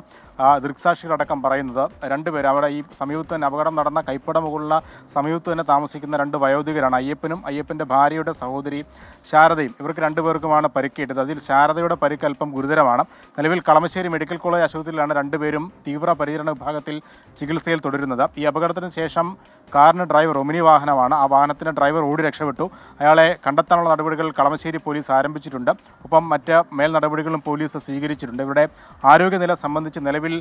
ദൃക്സാക്ഷികളടക്കം പറയുന്നത്. 2 പേര് അവിടെ ഈ സമീപത്ത് തന്നെ അപകടം നടന്ന കൈപ്പട മുകളിലുള്ള സമീപത്ത് തന്നെ താമസിക്കുന്ന 2 വയോധികരാണ്. അയ്യപ്പനും അയ്യപ്പൻ്റെ ഭാര്യയുടെ സഹോദരി ശാരദയും. ഇവർക്ക് 2 പേർക്കുമാണ് പരിക്കേറ്റത്. അതിൽ ശാരദയുടെ പരിക്ക് അല്പം ഗുരുതരമാണ്. നിലവിൽ കളമശ്ശേരി മെഡിക്കൽ കോളേജ് ആശുപത്രിയിലാണ് 2 പേരും തീവ്ര പരിചരണ വിഭാഗത്തിൽ ചികിത്സയിൽ തുടരുന്നത്. ഈ അപകടത്തിന് ശേഷം കാറിന് ഡ്രൈവർ ഒമിനി വാഹനമാണ്. ആ വാഹനത്തിൻ്റെ ഡ്രൈവർ ഓടി രക്ഷപ്പെട്ടു. അയാളെ കണ്ടെത്താനുള്ള നടപടികൾ കളമശ്ശേരി പോലീസ് ആരംഭിച്ചിട്ടുണ്ട്. ഒപ്പം മറ്റ് മേൽ നടപടികളും പോലീസ് സ്വീകരിച്ചിട്ടുണ്ട്. ഇവരുടെ ആരോഗ്യനില സംബന്ധിച്ച് നിലവിൽ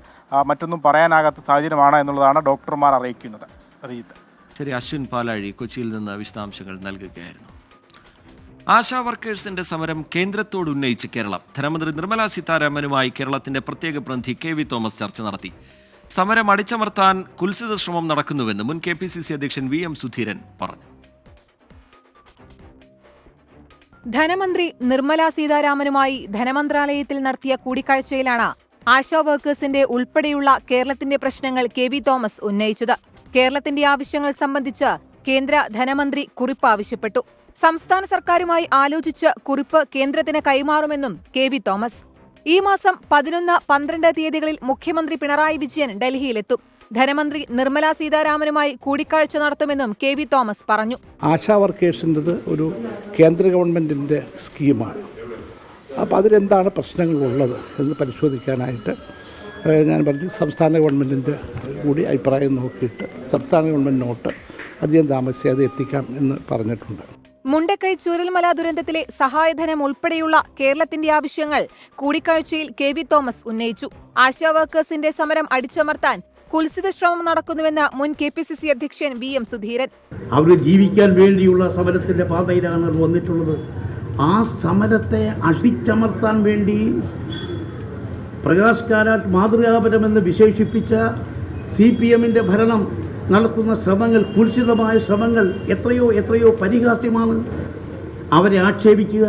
മറ്റൊന്നും പറയാനാകാത്ത സാഹചര്യമാണ് എന്നുള്ളതാണ് ഡോക്ടർമാർ അറിയിക്കുന്നത്. ശരി, അശ്വിൻ പാലാഴി കൊച്ചിയിൽ നിന്ന് വിശദാംശങ്ങൾ നൽകുകയായിരുന്നു. ആശാ വർക്കേഴ്സിന്റെ സമരം കേന്ദ്രത്തോട് ഉന്നയിച്ച് കേരളം. ധനമന്ത്രി നിർമ്മല സീതാരാമനുമായി കേരളത്തിന്റെ പ്രത്യേക പ്രതിനിധി KV തോമസ് ചർച്ച നടത്തി. സമരം അടിച്ചമർത്താൻ കുൽസിത ശ്രമം നടക്കുന്നുവെന്ന് മുൻ KPCC അധ്യക്ഷൻ VM സുധീരൻ പറഞ്ഞു. ധനമന്ത്രി നിർമ്മല സീതാരാമനുമായി ധനമന്ത്രാലയത്തിൽ നടത്തിയ കൂടിക്കാഴ്ചയിലാണ് ആശാ വർക്കേഴ്സിന്റെ ഉൾപ്പെടെയുള്ള കേരളത്തിന്റെ പ്രശ്നങ്ങൾ KV തോമസ് ഉന്നയിച്ചത്. കേരളത്തിന്റെ ആവശ്യങ്ങൾ സംബന്ധിച്ച് കേന്ദ്ര ധനമന്ത്രി കുറിപ്പ് ആവശ്യപ്പെട്ടു. സംസ്ഥാന സർക്കാരുമായി ആലോചിച്ച് കുറിപ്പ് കേന്ദ്രത്തിന് കൈമാറുമെന്നും KV തോമസ്. ഈ മാസം 11, 12 തീയതികളിൽ മുഖ്യമന്ത്രി പിണറായി വിജയൻ ഡൽഹിയിലെത്തും. ധനമന്ത്രി നിർമ്മല സീതാരാമനുമായി കൂടിക്കാഴ്ച നടത്തുമെന്നും KV തോമസ് പറഞ്ഞു. ആശാ വർക്കേഴ്സിൻ്റെത് ഒരു കേന്ദ്ര ഗവൺമെൻറ്റിൻ്റെ സ്കീമാണ്. അപ്പോൾ അതിലെന്താണ് പ്രശ്നങ്ങളുള്ളത് എന്ന് പരിശോധിക്കാനായിട്ട് ഞാൻ പറഞ്ഞു സംസ്ഥാന ഗവൺമെൻറ്റിൻ്റെ കൂടി അഭിപ്രായം നോക്കിയിട്ട് സംസ്ഥാന ഗവൺമെൻറ് നോട്ട് അധികം താമസിയാതെ എത്തിക്കാം എന്ന് പറഞ്ഞിട്ടുണ്ട്. മുണ്ടക്കൈ ചൂരൽമല ദുരന്തത്തിലെ സഹായധനം ഉൾപ്പെടെയുള്ള കേരളത്തിന്റെ ആവശ്യങ്ങൾ കൂടിക്കാഴ്ചയിൽ KV തോമസ് ഉന്നയിച്ചു. ആശാ വർക്കേഴ്സിന്റെ സമരം അടിച്ചമർത്താൻ കുൽസിത ശ്രമം നടക്കുന്നുവെന്ന് മുൻ KPCC അധ്യക്ഷൻ VM സുധീരൻ. അവർ ജീവിക്കാൻ വേണ്ടിയുള്ള സമരത്തിന്റെ പാതയിലാണ് വന്നിട്ടുള്ളത്. ആ സമരത്തെ അടിച്ചമർത്താൻ വേണ്ടി പ്രകാശ് കാരാട്ട് മാതൃകാപരമെന്ന് വിശേഷിപ്പിച്ച CPMന്റെ ഭരണം നടത്തുന്ന ശ്രമങ്ങൾ, കുൽസിതമായ ശ്രമങ്ങൾ എത്രയോ പരിഹാസ്യമാണ്. അവരെ ആക്ഷേപിക്കുക,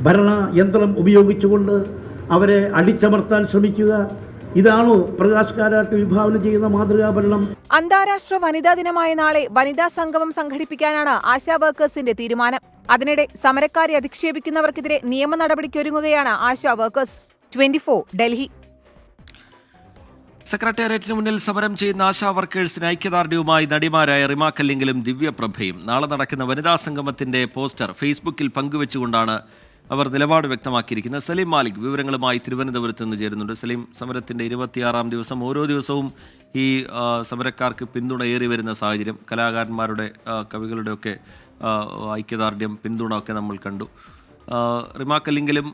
ഭരണയന്ത്രം ഉപയോഗിച്ചുകൊണ്ട് അവരെ അടിച്ചമർത്താൻ ശ്രമിക്കുക, ഇതാണോ പ്രകാശ് കാരാട്ട് വിഭാവന ചെയ്യുന്ന മാതൃകാ ഭരണം? അന്താരാഷ്ട്ര വനിതാ ദിനമായ നാളെ വനിതാ സംഗമം സംഘടിപ്പിക്കാനാണ് ആശാ വർക്കേഴ്സിന്റെ തീരുമാനം. അതിനിടെ സമരക്കാരെ അധിക്ഷേപിക്കുന്നവർക്കെതിരെ നിയമ നടപടിക്കൊരുങ്ങുകയാണ് ആശാ വർക്കേഴ്സ്. 24 ഡൽഹി. സെക്രട്ടേറിയറ്റിന് മുന്നിൽ സമരം ചെയ്യുന്ന ആശാ വർക്കേഴ്സിന് ഐക്യദാർഢ്യവുമായി നടിമാരായ റിമ കല്ലിങ്കലും ദിവ്യപ്രഭയും. നാളെ നടക്കുന്ന വനിതാ സംഗമത്തിന്റെ പോസ്റ്റർ ഫേസ്ബുക്കിൽ പങ്കുവെച്ചുകൊണ്ടാണ് അവർ നിലപാട് വ്യക്തമാക്കിയിരിക്കുന്നത്. സലീം മാലിക് വിവരങ്ങളുമായി തിരുവനന്തപുരത്ത് നിന്ന് ചേരുന്നുണ്ട്. സലീം, സമരത്തിന്റെ 26ാം ദിവസം. ഓരോ ദിവസവും ഈ സമരക്കാർക്ക് പിന്തുണ ഏറി വരുന്ന സാഹചര്യം, കലാകാരന്മാരുടെ കവികളുടെയൊക്കെ ഐക്യദാർഢ്യം, പിന്തുണ ഒക്കെ നമ്മൾ കണ്ടു. റിമ കല്ലിങ്കലും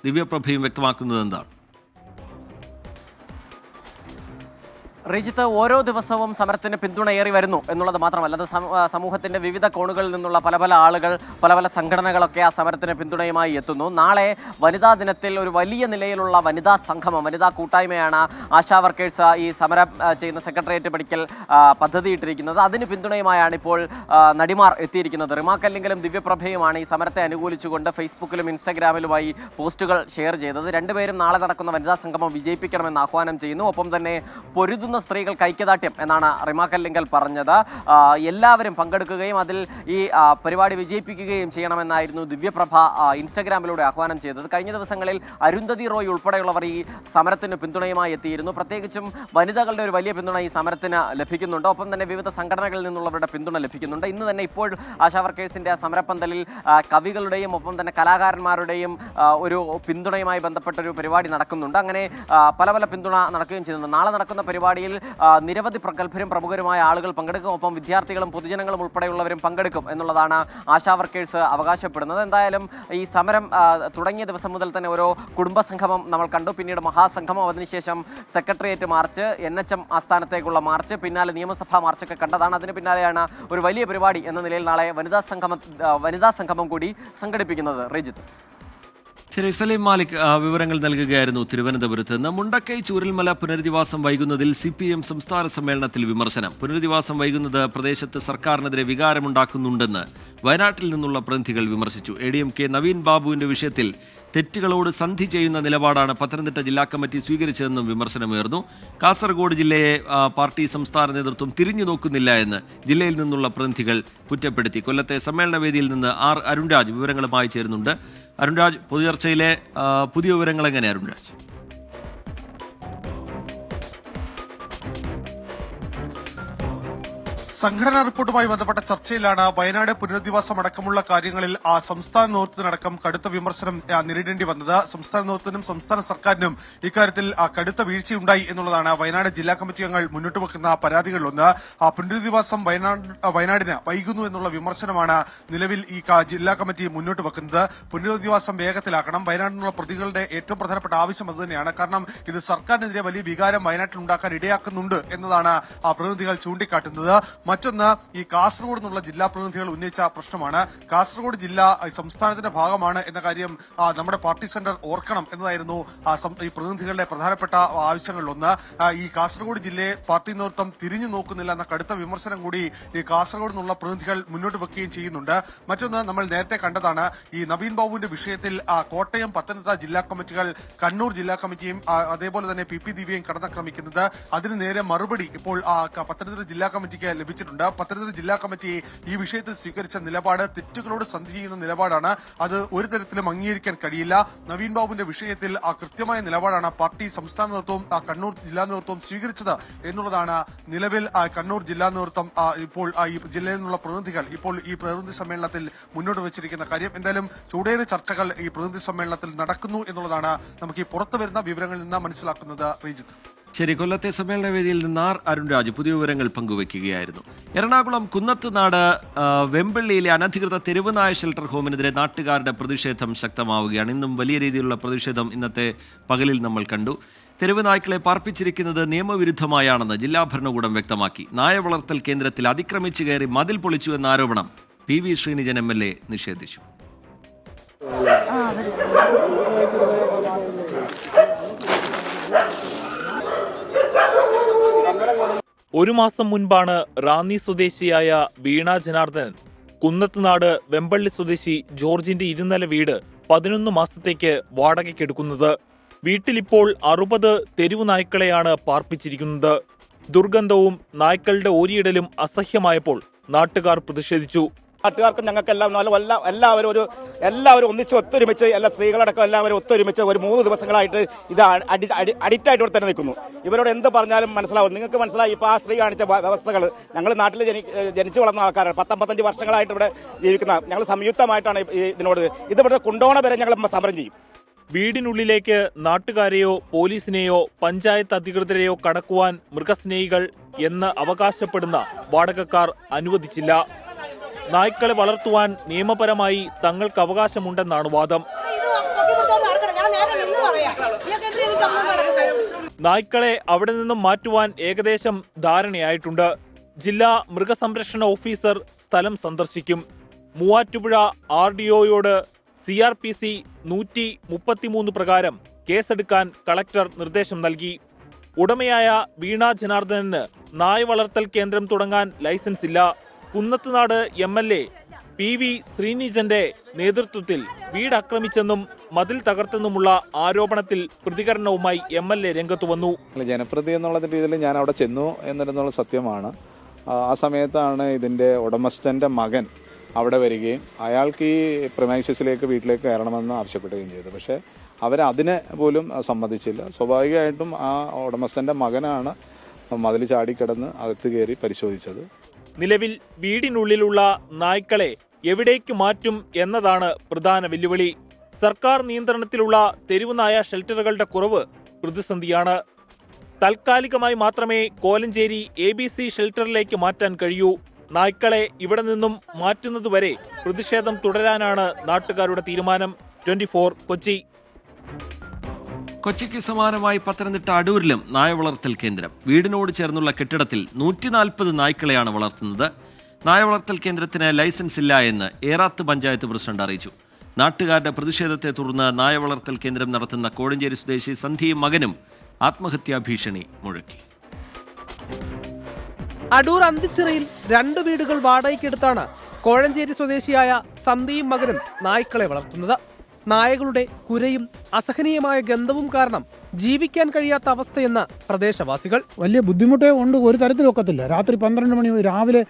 ദിവ്യപ്രഭയും വ്യക്തമാക്കുന്നത് എന്താണ്? റീജിത്ത്, ഓരോ ദിവസവും സമരത്തിന് പിന്തുണയേറി വരുന്നു എന്നുള്ളത് മാത്രമല്ല, അത് സമൂഹത്തിൻ്റെ വിവിധ കോണുകളിൽ നിന്നുള്ള പല ആളുകൾ, പല സംഘടനകളൊക്കെ ആ സമരത്തിന് പിന്തുണയുമായി എത്തുന്നു. നാളെ വനിതാ ദിനത്തിൽ ഒരു വലിയ നിലയിലുള്ള വനിതാ സംഗമം, വനിതാ കൂട്ടായ്മയാണ് ആശാ വർക്കേഴ്സ് ഈ സമരം ചെയ്യുന്ന സെക്രട്ടേറിയറ്റ് പടിക്കൽ പദ്ധതിയിട്ടിരിക്കുന്നത്. അതിന് പിന്തുണയുമായാണ് ഇപ്പോൾ നടിമാർ എത്തിയിരിക്കുന്നത്. റിമ കല്ലിങ്കലും ദിവ്യപ്രഭയുമാണ് ഈ സമരത്തെ അനുകൂലിച്ചുകൊണ്ട് ഫേസ്ബുക്കിലും ഇൻസ്റ്റഗ്രാമിലുമായി പോസ്റ്റുകൾ ഷെയർ ചെയ്തത്. രണ്ടുപേരും നാളെ നടക്കുന്ന വനിതാ സംഗമം വിജയിപ്പിക്കണമെന്ന് ആഹ്വാനം ചെയ്യുന്നു. ഒപ്പം തന്നെ പൊരുതുന്ന 3 സ്ത്രീകൾക്ക് ഐക്യദാർഢ്യം എന്നാണ് റിമ കല്ലിങ്കൽ പറഞ്ഞത്. എല്ലാവരും പങ്കെടുക്കുകയും അതിൽ ഈ പരിപാടി വിജയിപ്പിക്കുകയും ചെയ്യണമെന്നായിരുന്നു ദിവ്യപ്രഭ ഇൻസ്റ്റഗ്രാമിലൂടെ ആഹ്വാനം ചെയ്തത്. കഴിഞ്ഞ ദിവസങ്ങളിൽ അരുന്ധതി റോയ് ഉൾപ്പെടെയുള്ളവർ ഈ സമരത്തിന് പിന്തുണയുമായി എത്തിയിരുന്നു. പ്രത്യേകിച്ചും വനിതകളുടെ ഒരു വലിയ പിന്തുണ ഈ സമരത്തിന് ലഭിക്കുന്നുണ്ട്. ഒപ്പം തന്നെ വിവിധ സംഘടനകളിൽ നിന്നുള്ളവരുടെ പിന്തുണ ലഭിക്കുന്നുണ്ട്. ഇന്ന് തന്നെ ഇപ്പോൾ ആശാ വർക്കേഴ്സിന്റെ സമരപ്പന്തലിൽ കവികളുടെയും ഒപ്പം തന്നെ കലാകാരന്മാരുടെയും ഒരു പിന്തുണയുമായി ബന്ധപ്പെട്ടൊരു പരിപാടി നടക്കുന്നുണ്ട്. അങ്ങനെ പല പല പിന്തുണ നടക്കുകയും ചെയ്യുന്നുണ്ട്. നാളെ നടക്കുന്ന പരിപാടിയിൽ നിരവധി പ്രഗത്ഭരും പ്രമുഖരുമായ ആളുകൾ പങ്കെടുക്കും. ഒപ്പം വിദ്യാർത്ഥികളും പൊതുജനങ്ങളും ഉൾപ്പെടെയുള്ളവരും പങ്കെടുക്കും എന്നുള്ളതാണ് ആശാ വർക്കേഴ്സ് അവകാശപ്പെടുന്നത്. എന്തായാലും ഈ സമരം തുടങ്ങിയ ദിവസം മുതൽ തന്നെ ഓരോ കുടുംബസംഗമം നമ്മൾ കണ്ടു. പിന്നീട് മഹാസംഗമം, അതിനുശേഷം സെക്രട്ടേറിയറ്റ് മാർച്ച്, NHM ആസ്ഥാനത്തേക്കുള്ള മാർച്ച്, പിന്നാലെ നിയമസഭാ മാർച്ചൊക്കെ കണ്ടതാണ്. അതിന് പിന്നാലെയാണ് ഒരു വലിയ പരിപാടി എന്ന നിലയിൽ നാളെ വനിതാ സംഗമം കൂടി സംഘടിപ്പിക്കുന്നത്. റീജിത്ത്. ശരി, സലീം മാലിക് വിവരങ്ങൾ നൽകുകയായിരുന്നു തിരുവനന്തപുരത്ത് നിന്ന്. മുണ്ടക്കൈ ചൂരൽമല പുനരധിവാസം വൈകുന്നതിൽ CPM സംസ്ഥാന സമ്മേളനത്തിൽ വിമർശനം. പുനരധിവാസം വൈകുന്നത് പ്രദേശത്ത് സർക്കാരിനെതിരെ വികാരമുണ്ടാക്കുന്നുണ്ടെന്ന് വയനാട്ടിൽ നിന്നുള്ള പ്രതിനിധികൾ വിമർശിച്ചു. ADMK നവീൻ ബാബുവിന്റെ വിഷയത്തിൽ തെറ്റുകളോട് സന്ധി ചെയ്യുന്ന നിലപാടാണ് പത്തനംതിട്ട ജില്ലാ കമ്മിറ്റി സ്വീകരിച്ചതെന്നും വിമർശനമുയർന്നു. കാസർഗോഡ് ജില്ലയെ പാർട്ടി സംസ്ഥാന നേതൃത്വം തിരിഞ്ഞു നോക്കുന്നില്ല എന്ന് ജില്ലയിൽ നിന്നുള്ള പ്രതിനിധികൾ കുറ്റപ്പെടുത്തി. കൊല്ലത്തെ സമ്മേളന വേദിയിൽ നിന്ന് അരുൺരാജ് വിവരങ്ങളുമായി ചേരുന്നുണ്ട്. അരുൺരാജ്, പൊതുചർച്ചയിലെ പുതിയ വിവരങ്ങൾ എങ്ങനെയാണ് അരുൺരാജ്? സംഘടനാ റിപ്പോർട്ടുമായി ബന്ധപ്പെട്ട ചർച്ചയിലാണ് വയനാട് പുനരധിവാസം അടക്കമുള്ള കാര്യങ്ങളിൽ സംസ്ഥാന നേതൃത്വത്തിനടക്കം കടുത്ത വിമർശനം നേരിടേണ്ടി വന്നത്. സംസ്ഥാന നേതൃത്വത്തിനും സംസ്ഥാന സർക്കാരിനും ഇക്കാര്യത്തിൽ കടുത്ത വീഴ്ചയുണ്ടായി എന്നുള്ളതാണ് വയനാട് ജില്ലാ കമ്മിറ്റി അംഗങ്ങൾ മുന്നോട്ട് വെക്കുന്ന പരാതികളിലൊന്ന്. പുനരധിവാസം വയനാടിന് വൈകുന്നു എന്നുള്ള വിമർശനമാണ് നിലവിൽ ഈ ജില്ലാ കമ്മിറ്റി മുന്നോട്ട് വെക്കുന്നത്. പുനരധിവാസം വേഗത്തിലാക്കണം. വയനാടിനുള്ള പ്രതികളുടെ ഏറ്റവും പ്രധാനപ്പെട്ട ആവശ്യം അതുതന്നെയാണ്. കാരണം ഇത് സർക്കാരിനെതിരെ വലിയ വികാരം വയനാട്ടിൽ ഉണ്ടാക്കാൻ ഇടയാക്കുന്നുണ്ട് എന്നതാണ് പ്രതിനിധികൾ ചൂണ്ടിക്കാട്ടുന്നത്. മറ്റൊന്ന്, ഈ കാസർഗോഡ് നിന്നുള്ള ജില്ലാ പ്രതിനിധികൾ ഉന്നയിച്ച പ്രശ്നമാണ്. കാസർഗോഡ് ജില്ല സംസ്ഥാനത്തിന്റെ ഭാഗമാണ് എന്ന കാര്യം നമ്മുടെ പാർട്ടി സെന്റർ ഓർക്കണം എന്നതായിരുന്നു ഈ പ്രതിനിധികളുടെ പ്രധാനപ്പെട്ട ആവശ്യങ്ങളിലൊന്ന്. ഈ കാസർഗോഡ് ജില്ലയെ പാർട്ടി നേതൃത്വം തിരിഞ്ഞു നോക്കുന്നില്ല എന്ന കടുത്ത വിമർശനം കൂടി ഈ കാസർഗോഡ് നിന്നുള്ള പ്രതിനിധികൾ മുന്നോട്ട് വെക്കുകയും ചെയ്യുന്നുണ്ട്. മറ്റൊന്ന്, നമ്മൾ നേരത്തെ കണ്ടതാണ് ഈ നവീൻ ബാബുവിന്റെ വിഷയത്തിൽ കോട്ടയം, പത്തനംതിട്ട ജില്ലാ കമ്മിറ്റികൾ, കണ്ണൂർ ജില്ലാ കമ്മിറ്റിയും അതേപോലെ തന്നെ PP ദിവ്യയും കടന്നാക്രമിക്കുന്നത്. അതിന് നേരെ മറുപടി ഇപ്പോൾ പത്തനംതിട്ട ജില്ലാ കമ്മിറ്റിക്ക് ലഭിച്ചിട്ടുണ്ട്. പത്തനംതിട്ട ജില്ലാ കമ്മിറ്റി ഈ വിഷയത്തിൽ സ്വീകരിച്ച നിലപാട് തെറ്റുകളോട് സന്ധി ചെയ്യുന്ന നിലപാടാണ്. അത് ഒരു തരത്തിലും അംഗീകരിക്കാൻ കഴിയില്ല. നവീൻ ബാബുവിന്റെ വിഷയത്തിൽ കൃത്യമായ നിലപാടാണ് പാർട്ടി സംസ്ഥാന നേതൃത്വവും കണ്ണൂർ ജില്ലാ നേതൃത്വവും സ്വീകരിച്ചത് എന്നുള്ളതാണ് നിലവിൽ കണ്ണൂർ ജില്ലാ നേതൃത്വം ഇപ്പോൾ ഈ ജില്ലയിൽ നിന്നുള്ള പ്രതിനിധികൾ ഇപ്പോൾ ഈ പ്രതിനിധി സമ്മേളനത്തിൽ മുന്നോട്ട് വെച്ചിരിക്കുന്ന കാര്യം. എന്തായാലും ചൂടേറിയ ചർച്ചകൾ ഈ പ്രതിനിധി സമ്മേളനത്തിൽ നടക്കുന്നു എന്നുള്ളതാണ് നമുക്ക് ഈ പുറത്തു വരുന്ന വിവരങ്ങളിൽ നിന്ന് മനസ്സിലാക്കുന്നത്. റീജിത്ത്. ശരി, കൊല്ലത്തെ സമ്മേളന വേദിയിൽ നിന്ന് അരുൺരാജ് പുതിയ വിവരങ്ങൾ പങ്കുവയ്ക്കുകയായിരുന്നു. എറണാകുളം കുന്നത്തുനാട് വെമ്പള്ളിയിലെ അനധികൃത തെരുവുനായ ഷെൽട്ടർ ഹോമിനെതിരെ നാട്ടുകാരുടെ പ്രതിഷേധം ശക്തമാവുകയാണ്. ഇന്നും വലിയ രീതിയിലുള്ള പ്രതിഷേധം ഇന്നത്തെ പകലിൽ നമ്മൾ കണ്ടു. തെരുവ് നായ്ക്കളെ പാർപ്പിച്ചിരിക്കുന്നത് നിയമവിരുദ്ധമായാണെന്ന് ജില്ലാ ഭരണകൂടം വ്യക്തമാക്കി. നായ വളർത്തൽ കേന്ദ്രത്തിൽ അതിക്രമിച്ചു കയറി മതിൽ പൊളിച്ചു എന്ന ആരോപണം PV ശ്രീനിജൻ MLA നിഷേധിച്ചു. ഒരു മാസം മുൻപാണ് റാന്നി സ്വദേശിയായ വീണ ജനാർദ്ദനൻ കുന്നത്തുനാട് വെമ്പള്ളി സ്വദേശി ജോർജിന്റെ ഇരുനില വീട് 11 മാസത്തേക്ക് വാടകയ്ക്കെടുക്കുന്നത്. വീട്ടിലിപ്പോൾ 60 തെരുവു നായ്ക്കളെയാണ് പാർപ്പിച്ചിരിക്കുന്നത്. ദുർഗന്ധവും നായ്ക്കളുടെ ഓരിയിടലും അസഹ്യമായപ്പോൾ നാട്ടുകാർ പ്രതിഷേധിച്ചു. നാട്ടുകാർക്കും ഞങ്ങൾക്കെല്ലാം എല്ലാവരും ഒന്നിച്ച് ഒത്തൊരുമിച്ച് എല്ലാ സ്ത്രീകളടക്കം എല്ലാവരും ഒത്തൊരുമിച്ച് ഒരു 3 ദിവസങ്ങളായിട്ട് ഇത് അഡിക്റ്റായിട്ട് ഇവിടെ തന്നെ നിൽക്കുന്നു. ഇവരോട് എന്ത് പറഞ്ഞാലും മനസ്സിലാവും. നിങ്ങൾക്ക് മനസ്സിലായി ഇപ്പോൾ ആ സ്ത്രീ കാണിച്ച വ്യവസ്ഥകൾ. ഞങ്ങൾ നാട്ടിൽ ജനിച്ചു വളർന്ന ആൾക്കാരാണ്. 10-15 വർഷങ്ങളായിട്ട് ഇവിടെ ജീവിക്കുന്ന ഞങ്ങൾ സംയുക്തമായിട്ടാണ് ഇതിവിടെ കൊണ്ടുപോകണ വരെ ഞങ്ങൾ സമരം ചെയ്യും. വീടിനുള്ളിലേക്ക് നാട്ടുകാരെയോ പോലീസിനെയോ പഞ്ചായത്ത് അധികൃതരെയോ കടക്കുവാൻ മൃഗസ്നേഹികൾ എന്ന് അവകാശപ്പെടുന്ന വാടകക്കാർ അനുവദിച്ചില്ല. നായ്ക്കളെ വളർത്തുവാൻ നിയമപരമായി തങ്ങൾക്ക് അവകാശമുണ്ടെന്നാണ് വാദം. നായ്ക്കളെ അവിടെ നിന്നും മാറ്റുവാൻ ഏകദേശം ധാരണയായിട്ടുണ്ട്. ജില്ലാ മൃഗസംരക്ഷണ ഓഫീസർ സ്ഥലം സന്ദർശിക്കും. മൂവാറ്റുപുഴ RDOയോട് CRPC 133 പ്രകാരം കേസെടുക്കാൻ കളക്ടർ നിർദ്ദേശം നൽകി. ഉടമയായ വീണ ജനാർദ്ദനന് നായ വളർത്തൽ കേന്ദ്രം തുടങ്ങാൻ ലൈസൻസ് ഇല്ല. കുന്നത്തുനാട് MLA PV ശ്രീനിജന്റെ നേതൃത്വത്തിൽ വീട് ആക്രമിച്ചെന്നും മതിൽ തകർത്തെന്നുമുള്ള ആരോപണത്തിൽ പ്രതികരണവുമായി MLA രംഗത്തു വന്നു. ജനപ്രതി എന്നുള്ള രീതിയിൽ ഞാൻ അവിടെ ചെന്നു എന്നുള്ള സത്യമാണ്. ആ സമയത്താണ് ഇതിന്റെ ഉടമസ്ഥന്റെ മകൻ അവിടെ വരികയും അയാൾക്ക് ഈ പ്രിമൈസസിലേക്ക് വീട്ടിലേക്ക് കയറണമെന്ന് ആവശ്യപ്പെടുകയും ചെയ്തു. പക്ഷേ അവരതിനെ പോലും സമ്മതിച്ചില്ല. സ്വാഭാവികമായിട്ടും ആ ഉടമസ്ഥന്റെ മകനാണ് മതിൽ ചാടിക്കിടന്ന് അകത്ത് കയറി പരിശോധിച്ചത്. നിലവിൽ വീടിനുള്ളിലുള്ള നായ്ക്കളെ എവിടേക്ക് മാറ്റും എന്നതാണ് പ്രധാന വെല്ലുവിളി. സർക്കാർ നിയന്ത്രണത്തിലുള്ള തെരുവുനായ ഷെൽട്ടറുകളുടെ കുറവ് പ്രതിസന്ധിയാണ്. താൽക്കാലികമായി മാത്രമേ കോലഞ്ചേരി ABC ഷെൽട്ടറിലേക്ക് മാറ്റാൻ കഴിയൂ. നായ്ക്കളെ ഇവിടെ നിന്നും മാറ്റുന്നതുവരെ പ്രതിഷേധം തുടരാനാണ് നാട്ടുകാരുടെ തീരുമാനം. 24 കൊച്ചി. കൊച്ചിക്ക് സമാനമായി പത്തനംതിട്ട അടൂരിലും നായ വളർത്തൽ കേന്ദ്രം. വീടിനോട് ചേർന്നുള്ള കെട്ടിടത്തിൽ 140 നായ്ക്കളെയാണ് വളർത്തുന്നത്. നായ വളർത്തൽ കേന്ദ്രത്തിന് ലൈസൻസ് ഇല്ല എന്ന് ഏറാത്ത് പഞ്ചായത്ത് പ്രസിഡന്റ് അറിയിച്ചു. നാട്ടുകാരുടെ പ്രതിഷേധത്തെ തുടർന്ന് നായ വളർത്തൽ കേന്ദ്രം നടത്തുന്ന കോഴഞ്ചേരി സ്വദേശി സന്ധ്യയും മകനും ആത്മഹത്യാ ഭീഷണി മുഴക്കി. അടൂർ അന്തിച്ചിറയിൽ 2 വീടുകൾ വാടകയ്ക്കെടുത്താണ് കോഴഞ്ചേരി സ്വദേശിയായ സന്ധ്യയും മകനും നായ്ക്കളെ വളർത്തുന്നത്. നായകളുടെ കുരയും അസഹനീയമായ ഗന്ധവും കാരണം ജീവിക്കാൻ കഴിയാത്ത അവസ്ഥയെന്ന് പ്രദേശവാസികൾ. വലിയ ബുദ്ധിമുട്ടേ കൊണ്ട് ഒരു തരത്തിലും ഒക്കത്തില്ല. രാത്രി 12 മണി, രാവിലെ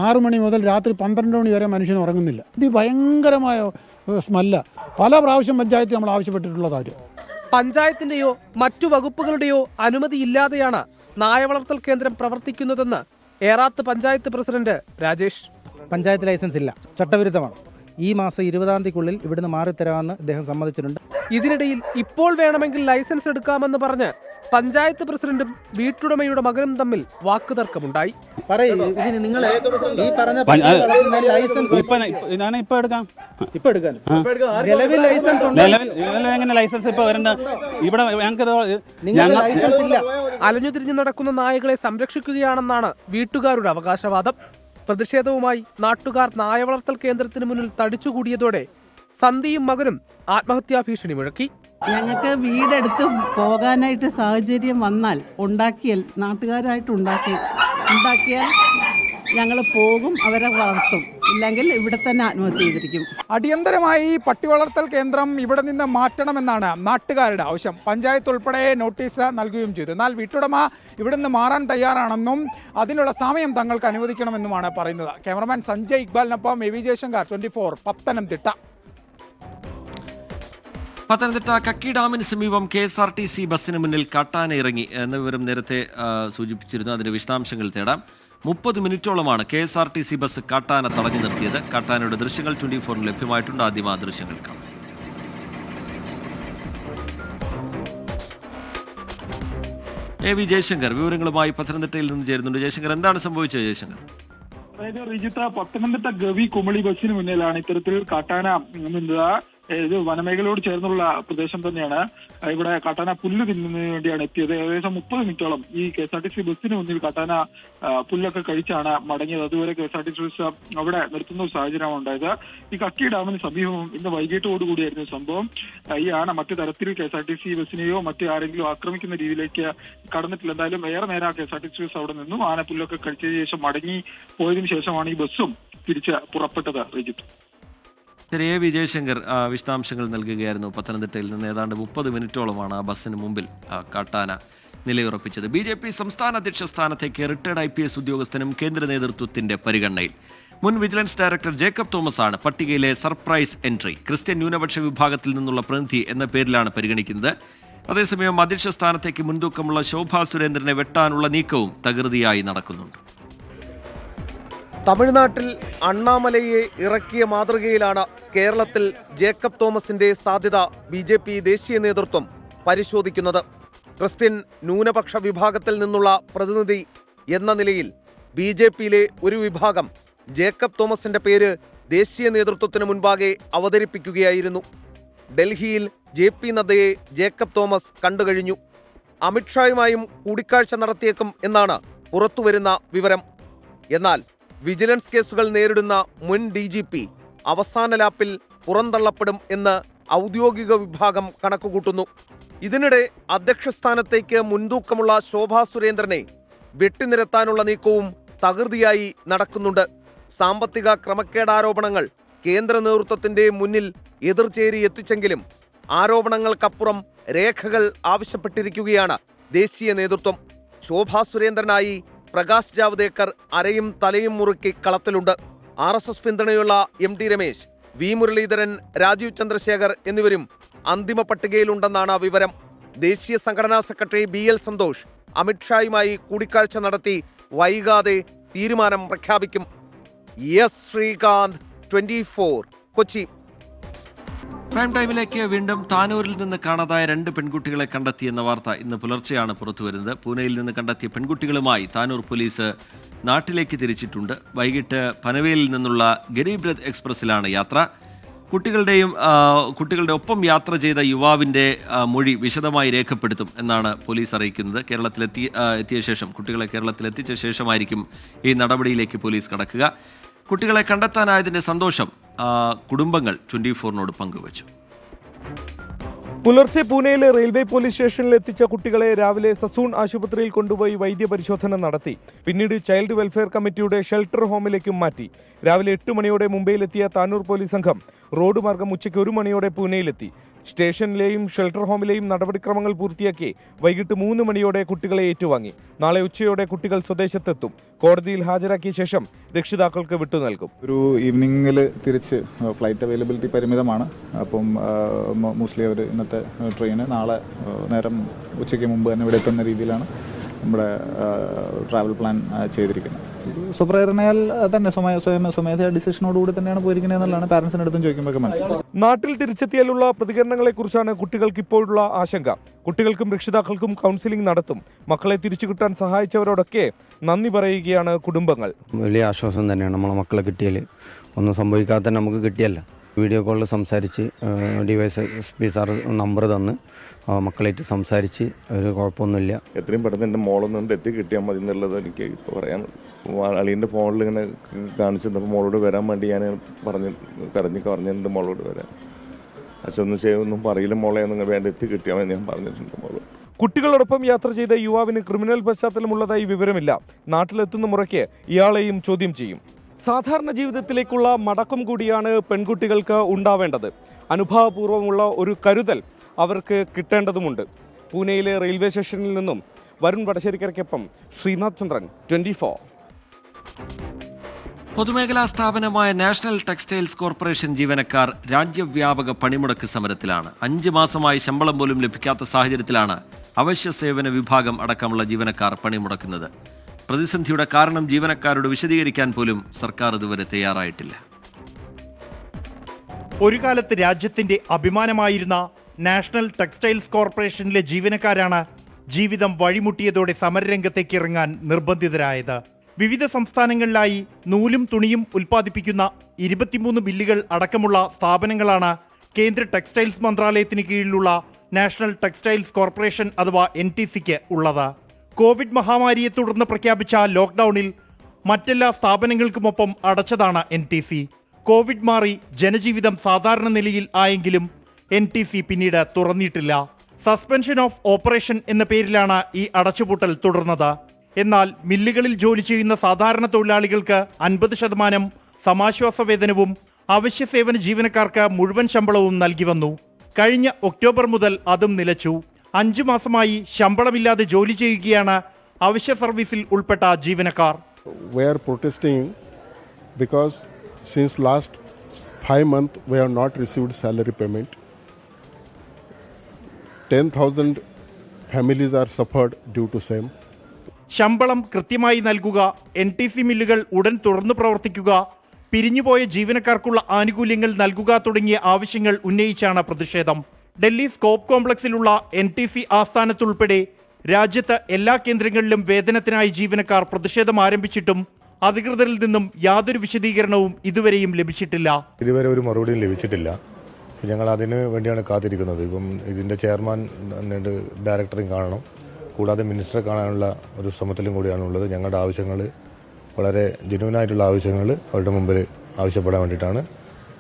6 മണി മുതൽ രാത്രി 12 മണി വരെ മനുഷ്യൻ ഉറങ്ങുന്നില്ല. ഇത് ഭയങ്കരമായ സ്മെല്ല. പല പ്രാവശ്യം പഞ്ചായത്ത് നമ്മൾ ആവശ്യപ്പെട്ടിട്ടുള്ള കാര്യം. പഞ്ചായത്തിന്റെയോ മറ്റു വകുപ്പുകളുടെയോ അനുമതിയില്ലാതെയാണ് നായ വളർത്തൽ കേന്ദ്രം പ്രവർത്തിക്കുന്നതെന്ന് ഏറാത്ത് പഞ്ചായത്ത് പ്രസിഡന്റ് രാജേഷ്. പഞ്ചായത്ത് ലൈസൻസ് ഇല്ല, ചട്ടവിരുദ്ധമാണ്. ഈ മാസം 20-ാം തീയതിക്കുള്ളിൽ ഇവിടുന്ന് മാറിത്തരാമെന്ന് ഇദ്ദേഹം സമ്മതിച്ചിട്ടുണ്ട്. ഇതിനിടയിൽ ഇപ്പോൾ വേണമെങ്കിൽ ലൈസൻസ് എടുക്കാമെന്ന് പറഞ്ഞ് പഞ്ചായത്ത് പ്രസിഡന്റും വീട്ടുടമയുടെ മകനും തമ്മിൽ വാക്കുതർക്കമുണ്ടായി. അലഞ്ഞുതിരിഞ്ഞു നടക്കുന്ന നായകളെ സംരക്ഷിക്കുകയാണെന്നാണ് വീട്ടുകാരുടെ അവകാശവാദം. പ്രതിഷേധവുമായി നാട്ടുകാർ നായ വളർത്തൽ കേന്ദ്രത്തിന് മുന്നിൽ തടിച്ചുകൂടിയതോടെ സന്ധ്യയും മകനും ആത്മഹത്യാ ഭീഷണി മുഴക്കി. ഞങ്ങൾക്ക് വീടെടുത്ത് പോകാനായിട്ട് സാഹചര്യം വന്നാൽ നാട്ടുകാരായിട്ട് ഉണ്ടാക്കിയാൽ ഞങ്ങൾ പോകും, അവരെ വളർത്തും. ഇല്ലെങ്കിൽ ഇവിടെ തന്നെ ആത്മഹത്യ ചെയ്തിരിക്കും. അടിയന്തരമായി പട്ടി വളർത്തൽ കേന്ദ്രം ഇവിടെ നിന്ന് മാറ്റണമെന്നാണ് നാട്ടുകാരുടെ ആവശ്യം. പഞ്ചായത്ത് ഉൾപ്പെടെ നോട്ടീസ് നൽകുകയും ചെയ്തു. എന്നാൽ വീട്ടുടമ ഇവിടെ നിന്ന് മാറാൻ തയ്യാറാണെന്നും അതിനുള്ള സമയം തങ്ങൾക്ക് അനുവദിക്കണമെന്നുമാണ് പറയുന്നത്. ക്യാമറമാൻ സഞ്ജയ് ഇക്ബാലിനൊപ്പം AV ജയശങ്കർ, 24 പത്തനംതിട്ട. പത്തനംതിട്ട കക്കി ഡാമിന് സമീപം KSRTC ബസ്സിന് മുന്നിൽ കാട്ടാന ഇറങ്ങി എന്ന വിവരം നേരത്തെ സൂചിപ്പിച്ചിരുന്നു. അതിന്റെ വിശദാംശങ്ങൾ തേടാം. 30 മിനിറ്റോളമാണ് KSRTC ബസ് കാട്ടാന തടഞ്ഞു നിർത്തിയത്. കാട്ടാനയുടെ ദൃശ്യങ്ങൾ 24 ലഭ്യമായിട്ടുണ്ട്. ആദ്യം ആ ദൃശ്യങ്ങൾ കാണാം. AV ജയശങ്കർ വിവരങ്ങളുമായി പത്തനംതിട്ടയിൽ നിന്ന് ചേരുന്നുണ്ട്. ജയശങ്കർ, എന്താണ് സംഭവിച്ചത്? ജയശങ്കർ, അതായത് റിജിത്ത, പത്തനംതിട്ട ഗവി കുമളി ബസ്സിന് മുന്നിലാണ് ഇത്തരത്തിൽ കാട്ടാന നിന്നത്. ഇത് വനമേഖലയോട് ചേർന്നുള്ള പ്രദേശം തന്നെയാണ്. ഇവിടെ കാട്ടാന പുല്ല് തിന്നുന്നതിന് വേണ്ടിയാണ് എത്തിയത്. ഏകദേശം 30 മിനിറ്റോളം ഈ KSRTC ബസ്സിന് മുന്നിൽ കാട്ടാന പുല്ലൊക്കെ കഴിച്ചാണ് മടങ്ങിയത്. അതുവരെ KSRTC ബസ് അവിടെ നിർത്തുന്ന ഒരു സാഹചര്യമാണ് ഉണ്ടായത്. ഈ കക്കി ഡാമിന് സമീപം ഇന്ന് വൈകിട്ടോടുകൂടിയായിരുന്നു സംഭവം. ഈ ആന മറ്റു തരത്തിൽ KSRTC ബസ്സിനെയോ മറ്റു ആരെങ്കിലും ആക്രമിക്കുന്ന രീതിയിലേക്ക് കടന്നിട്ടില്ല. എന്തായാലും ഏറെ നേരം KSRTC ബസ് അവിടെ നിന്നും ആന പുല്ലൊക്കെ കഴിച്ചതിന് ശേഷം മടങ്ങി പോയതിനു ശേഷമാണ് ഈ ബസ്സും തിരിച്ച് പുറപ്പെട്ടത്. റിജിത്ത്, ശരി. AV ജയശങ്കർ വിശദാംശങ്ങൾ നൽകുകയായിരുന്നു. പത്തനംതിട്ടയിൽ നിന്ന് ഏതാണ്ട് 30 മിനിറ്റോളമാണ് ആ ബസ്സിന് മുമ്പിൽ കാട്ടാന നിലയുറപ്പിച്ചത്. BJP സംസ്ഥാന അധ്യക്ഷ സ്ഥാനത്തേക്ക് റിട്ടയർഡ് IPS ഉദ്യോഗസ്ഥനും കേന്ദ്ര നേതൃത്വത്തിന്റെ പരിഗണനയിൽ. മുൻ വിജിലൻസ് ഡയറക്ടർ ജേക്കബ് തോമസ് ആണ് പട്ടികയിലെ സർപ്രൈസ് എൻട്രി. ക്രിസ്ത്യൻ ന്യൂനപക്ഷ വിഭാഗത്തിൽ നിന്നുള്ള പ്രതിനിധി എന്ന പേരിലാണ് പരിഗണിക്കുന്നത്. അതേസമയം അധ്യക്ഷ സ്ഥാനത്തേക്ക് മുൻതൂക്കമുള്ള ശോഭാ സുരേന്ദ്രനെ വെട്ടാനുള്ള നീക്കവും തകൃതിയായി നടക്കുന്നുണ്ട്. തമിഴ്നാട്ടിൽ അണ്ണാമലയെ ഇറക്കിയ മാതൃകയിലാണ് കേരളത്തിൽ ജേക്കബ് തോമസിന്റെ സാധ്യത BJP ദേശീയ നേതൃത്വം പരിശോധിക്കുന്നത്. ക്രിസ്ത്യൻ ന്യൂനപക്ഷ വിഭാഗത്തിൽ നിന്നുള്ള പ്രതിനിധി എന്ന നിലയിൽ BJPയിലെ ഒരു വിഭാഗം ജേക്കബ് തോമസിന്റെ പേര് ദേശീയ നേതൃത്വത്തിന് മുൻപാകെ അവതരിപ്പിക്കുകയായിരുന്നു. ഡൽഹിയിൽ JP നദ്ദയെ ജേക്കബ് തോമസ് കണ്ടുകഴിഞ്ഞു. അമിത്ഷായുമായും കൂടിക്കാഴ്ച നടത്തിയേക്കും എന്നാണ് പുറത്തുവരുന്ന വിവരം. എന്നാൽ വിജിലൻസ് കേസുകൾ നേരിടുന്ന മുൻ DGP അവസാന ലാപ്പിൽ പുറന്തള്ളപ്പെടും എന്ന് ഔദ്യോഗിക വിഭാഗം കണക്കുകൂട്ടുന്നു. ഇതിനിടെ അധ്യക്ഷ സ്ഥാനത്തേക്ക് മുൻതൂക്കമുള്ള ശോഭാ സുരേന്ദ്രനെ വെട്ടിനിരത്താനുള്ള നീക്കവും തകൃതിയായി നടക്കുന്നുണ്ട്. സാമ്പത്തിക ക്രമക്കേടാരോപണങ്ങൾ കേന്ദ്ര നേതൃത്വത്തിന്റെ മുന്നിൽ എതിർചേരി എത്തിച്ചെങ്കിലും ആരോപണങ്ങൾക്കപ്പുറം രേഖകൾ ആവശ്യപ്പെട്ടിരിക്കുകയാണ് ദേശീയ നേതൃത്വം. ശോഭാ സുരേന്ദ്രനായി പ്രകാശ് ജാവ്ദേക്കർ അരയും തലയും മുറുക്കി കളത്തിലുണ്ട്. RSS പിന്തുണയുള്ള MT രമേശ്, V മുരളീധരൻ, രാജീവ് ചന്ദ്രശേഖർ എന്നിവരും അന്തിമ പട്ടികയിലുണ്ടെന്നാണ് വിവരം. ദേശീയ സംഘടനാ സെക്രട്ടറി BL സന്തോഷ് അമിത്ഷായുമായി കൂടിക്കാഴ്ച നടത്തി വൈകാതെ തീരുമാനം പ്രഖ്യാപിക്കും. ശ്രീകാന്ത്, 24, കൊച്ചി. പ്രൈം ടൈമിലേക്ക് വീണ്ടും താനൂരിൽ നിന്ന് കാണാതായ 2 പെൺകുട്ടികളെ കണ്ടെത്തിയെന്ന വാർത്ത ഇന്ന് പുലർച്ചെയാണ് പുറത്തുവരുന്നത്. പൂനെയിൽ നിന്ന് കണ്ടെത്തിയ പെൺകുട്ടികളുമായി താനൂർ പോലീസ് നാട്ടിലേക്ക് തിരിച്ചിട്ടുണ്ട്. വൈകിട്ട് പനവേലിൽ നിന്നുള്ള ഗരീബ് രഥ് എക്സ്പ്രസിലാണ് യാത്ര. കുട്ടികളുടെ ഒപ്പം യാത്ര ചെയ്ത യുവാവിൻ്റെ മൊഴി വിശദമായി രേഖപ്പെടുത്തും എന്നാണ് പോലീസ് അറിയിക്കുന്നത്. എത്തിയ ശേഷം കുട്ടികളെ കേരളത്തിലെത്തിച്ച ശേഷമായിരിക്കും ഈ നടപടിയിലേക്ക് പോലീസ് കടക്കുക. കുട്ടികളെ കണ്ടെത്താനായതിൻ്റെ സന്തോഷം കുടുംബങ്ങൾ 24-നോട് പങ്കുവച്ചു. പുലർച്ചെ പൂനെയിലെ റെയിൽവേ പോലീസ് സ്റ്റേഷനിൽ എത്തിച്ച കുട്ടികളെ രാവിലെ സസൂൺ ആശുപത്രിയിൽ കൊണ്ടുപോയി വൈദ്യപരിശോധന നടത്തി. പിന്നീട് ചൈൽഡ് വെൽഫെയർ കമ്മിറ്റിയുടെ ഷെൽട്ടർ ഹോമിലേക്കും മാറ്റി. രാവിലെ 8 മണിയോടെ മുംബൈയിലെത്തിയ താനൂർ പോലീസ് സംഘം റോഡ് മാർഗം ഉച്ചയ്ക്ക് 1 മണിയോടെ പൂനെയിലെത്തി. സ്റ്റേഷനിലെയും ഷെൽട്ടർ ഹോമിലെയും നടപടിക്രമങ്ങൾ പൂർത്തിയാക്കി വൈകിട്ട് 3 മണിയോടെ കുട്ടികളെ ഏറ്റുവാങ്ങി. നാളെ ഉച്ചയോടെ കുട്ടികൾ സ്വദേശത്തെത്തും. കോടതിയിൽ ഹാജരാക്കിയ ശേഷം രക്ഷിതാക്കൾക്ക് വിട്ടു നൽകും. ഒരു ഈവനിങ്ങിൽ തിരിച്ച് ഫ്ലൈറ്റ് അവൈലബിലിറ്റി പരിമിതമാണ്. അപ്പം മോസ്റ്റ്ലി അവർ ഇന്നത്തെ ട്രെയിന് നാളെ നേരം ഉച്ചയ്ക്ക് മുമ്പ് തന്നെ ഇവിടെ എത്തുന്ന രീതിയിലാണ് നമ്മുടെ ട്രാവൽ പ്ലാൻ ചെയ്തിരിക്കുന്നത്. സ്വപ്രേരണയാൽ തന്നെ സ്വമേധയാ ഡിസിഷനോടുകൂടി തന്നെയാണ് പോയിരിക്കുന്നത് എന്നുള്ളതാണ് പാരൻസിൻ്റെ അടുത്തും ചോദിക്കുമ്പോൾ മനസ്സിലാവും. നാട്ടിൽ തിരിച്ചെത്തിയാലുള്ള പ്രതികരണങ്ങളെക്കുറിച്ചാണ് കുട്ടികൾക്ക് ഇപ്പോഴുള്ള ആശങ്ക. കുട്ടികൾക്കും രക്ഷിതാക്കൾക്കും കൗൺസിലിംഗ് നടത്തും. മക്കളെ തിരിച്ചു കിട്ടാൻ സഹായിച്ചവരോടൊക്കെ നന്ദി പറയുകയാണ് കുടുംബങ്ങൾ. വലിയ ആശ്വാസം തന്നെയാണ്. നമ്മളെ മക്കളെ കിട്ടിയാൽ ഒന്നും സംഭവിക്കാതെ നമുക്ക് കിട്ടിയല്ല. വീഡിയോ കോളിൽ സംസാരിച്ച് DYSP സാർ നമ്പർ തന്ന് മക്കളായിട്ട് സംസാരിച്ച് ഒരു കുഴപ്പമൊന്നുമില്ല. എത്രയും പെട്ടെന്ന് എൻ്റെ മോളൊന്നും എത്തി കിട്ടിയാൽ മതി എന്നുള്ളത് എനിക്ക് ഇപ്പോൾ പറയാൻ. അളീൻ്റെ ഫോണിൽ ഇങ്ങനെ കാണിച്ചു തന്നപ്പോൾ മോളോട് വരാൻ വേണ്ടി ഞാൻ പറഞ്ഞിട്ടുണ്ട് മോളോട് വരാൻ. അച്ഛനൊന്നും ചെയ്യൊന്നും പറയില്ല മോളെ ഒന്നും വേണ്ട എത്തി കിട്ടിയാൽ മതി ഞാൻ പറഞ്ഞിട്ടുണ്ട് മോളോട്. കുട്ടികളോടൊപ്പം യാത്ര ചെയ്ത യുവാവിന് ക്രിമിനൽ പശ്ചാത്തലമുള്ളതായി വിവരമില്ല. നാട്ടിലെത്തുന്ന മുറയ്ക്ക് ഇയാളെയും ചോദ്യം ചെയ്യും. സാധാരണ ജീവിതത്തിലേക്കുള്ള മടക്കം കൂടിയാണ് പെൺകുട്ടികൾക്ക് ഉണ്ടാവേണ്ടത്. അനുഭാവപൂർവ്വമുള്ള ഒരു കരുതൽ അവർക്ക് കിട്ടേണ്ടതുമുണ്ട്. പൂനെയിലെ റെയിൽവേ സ്റ്റേഷനിൽ നിന്നും വരുൺ വടശ്ശേരിക്കരയ്ക്കൊപ്പം ശ്രീനാഥ് ചന്ദ്രൻ, 24. പൊതുമേഖലാ സ്ഥാപനമായ നാഷണൽ ടെക്സ്റ്റൈൽസ് കോർപ്പറേഷൻ ജീവനക്കാർ രാജ്യവ്യാപക പണിമുടക്ക് സമരത്തിലാണ്. 5 മാസമായി ശമ്പളം പോലും ലഭിക്കാത്ത സാഹചര്യത്തിലാണ് അവശ്യ സേവന വിഭാഗം അടക്കമുള്ള ജീവനക്കാർ പണിമുടക്കുന്നത്. പ്രതിസന്ധിയുടെ കാരണം ജീവനക്കാരോട് വിശദീകരിക്കാൻ പോലും സർക്കാർ ഇതുവരെ തയ്യാറായിട്ടില്ല. ഒരു കാലത്ത് രാജ്യത്തിന്റെ അഭിമാനമായിരുന്ന നാഷണൽ ടെക്സ്റ്റൈൽസ് കോർപ്പറേഷനിലെ ജീവനക്കാരാണ് ജീവിതം വഴിമുട്ടിയതോടെ സമരരംഗത്തേക്ക് ഇറങ്ങാൻ നിർബന്ധിതരായത്. വിവിധ സംസ്ഥാനങ്ങളിലായി നൂലും തുണിയും ഉൽപ്പാദിപ്പിക്കുന്ന 23 മില്ലുകൾ അടക്കമുള്ള സ്ഥാപനങ്ങളാണ് കേന്ദ്ര ടെക്സ്റ്റൈൽസ് മന്ത്രാലയത്തിന് കീഴിലുള്ള നാഷണൽ ടെക്സ്റ്റൈൽസ് കോർപ്പറേഷൻ അഥവാ NTCക്ക് ഉള്ളത്. കോവിഡ് മഹാമാരിയെ തുടർന്ന് പ്രഖ്യാപിച്ച ലോക്ക്ഡൌണിൽ മറ്റെല്ലാ സ്ഥാപനങ്ങൾക്കുമൊപ്പം അടച്ചതാണ് NTC. കോവിഡ് മാറി ജനജീവിതം സാധാരണ നിലയിൽ ആയെങ്കിലും NTC പിന്നീട് തുറന്നിട്ടില്ല. സസ്പെൻഷൻ ഓഫ് ഓപ്പറേഷൻ എന്ന പേരിലാണ് ഈ അടച്ചുപൂട്ടൽ തുടർന്നത്. എന്നാൽ മില്ലുകളിൽ ജോലി ചെയ്യുന്ന സാധാരണ തൊഴിലാളികൾക്ക് 50% സമാശ്വാസ വേതനവും അവശ്യ സേവന ജീവനക്കാർക്ക് മുഴുവൻ ശമ്പളവും നൽകി വന്നു. കഴിഞ്ഞ ഒക്ടോബർ മുതൽ അതും നിലച്ചു. 5 മാസമായി ശമ്പളമില്ലാതെ ജോലി ചെയ്യുകയാണ് അവശ്യ സർവീസിൽ ഉൾപ്പെട്ട ജീവനക്കാർ. We are protesting because since last 5 months we have not received salary payment. 10,000 families are suffered due to same. ശമ്പളം കൃത്യമായി നൽകുക, NTC മില്ലുകൾ ഉടൻ തുറന്നു പ്രവർത്തിക്കുക, പിരിഞ്ഞുപോയ ജീവനക്കാർക്കുള്ള ആനുകൂല്യങ്ങൾ നൽകുക തുടങ്ങിയ ആവശ്യങ്ങൾ ഉന്നയിച്ചാണ് പ്രതിഷേധം. ഡൽഹി സ്കോപ്പ് കോംപ്ലക്സിലുള്ള NTC ആസ്ഥാനത്തുൾപ്പെടെ രാജ്യത്ത് എല്ലാ കേന്ദ്രങ്ങളിലും വേതനത്തിനായി ജീവനക്കാർ പ്രതിഷേധം ആരംഭിച്ചിട്ടും അധികൃതരിൽ നിന്നും യാതൊരു വിശദീകരണവും ഇതുവരെയും ലഭിച്ചിട്ടില്ല. ഇതുവരെ ഒരു മറുപടിയും ലഭിച്ചിട്ടില്ല. ഞങ്ങൾ അതിന് വേണ്ടിയാണ് കാത്തിരിക്കുന്നത്. ഇപ്പം ഇതിൻ്റെ ചെയർമാൻ ഡയറക്ടറെയും കാണണം, കൂടാതെ മിനിസ്റ്ററെ കാണാനുള്ള ഒരു ശ്രമത്തിലും കൂടിയാണുള്ളത്. ഞങ്ങളുടെ ആവശ്യങ്ങൾ വളരെ ജെന്യൂനായിട്ടുള്ള ആവശ്യങ്ങൾ അവരുടെ മുമ്പിൽ ആവശ്യപ്പെടാൻ വേണ്ടിയിട്ടാണ്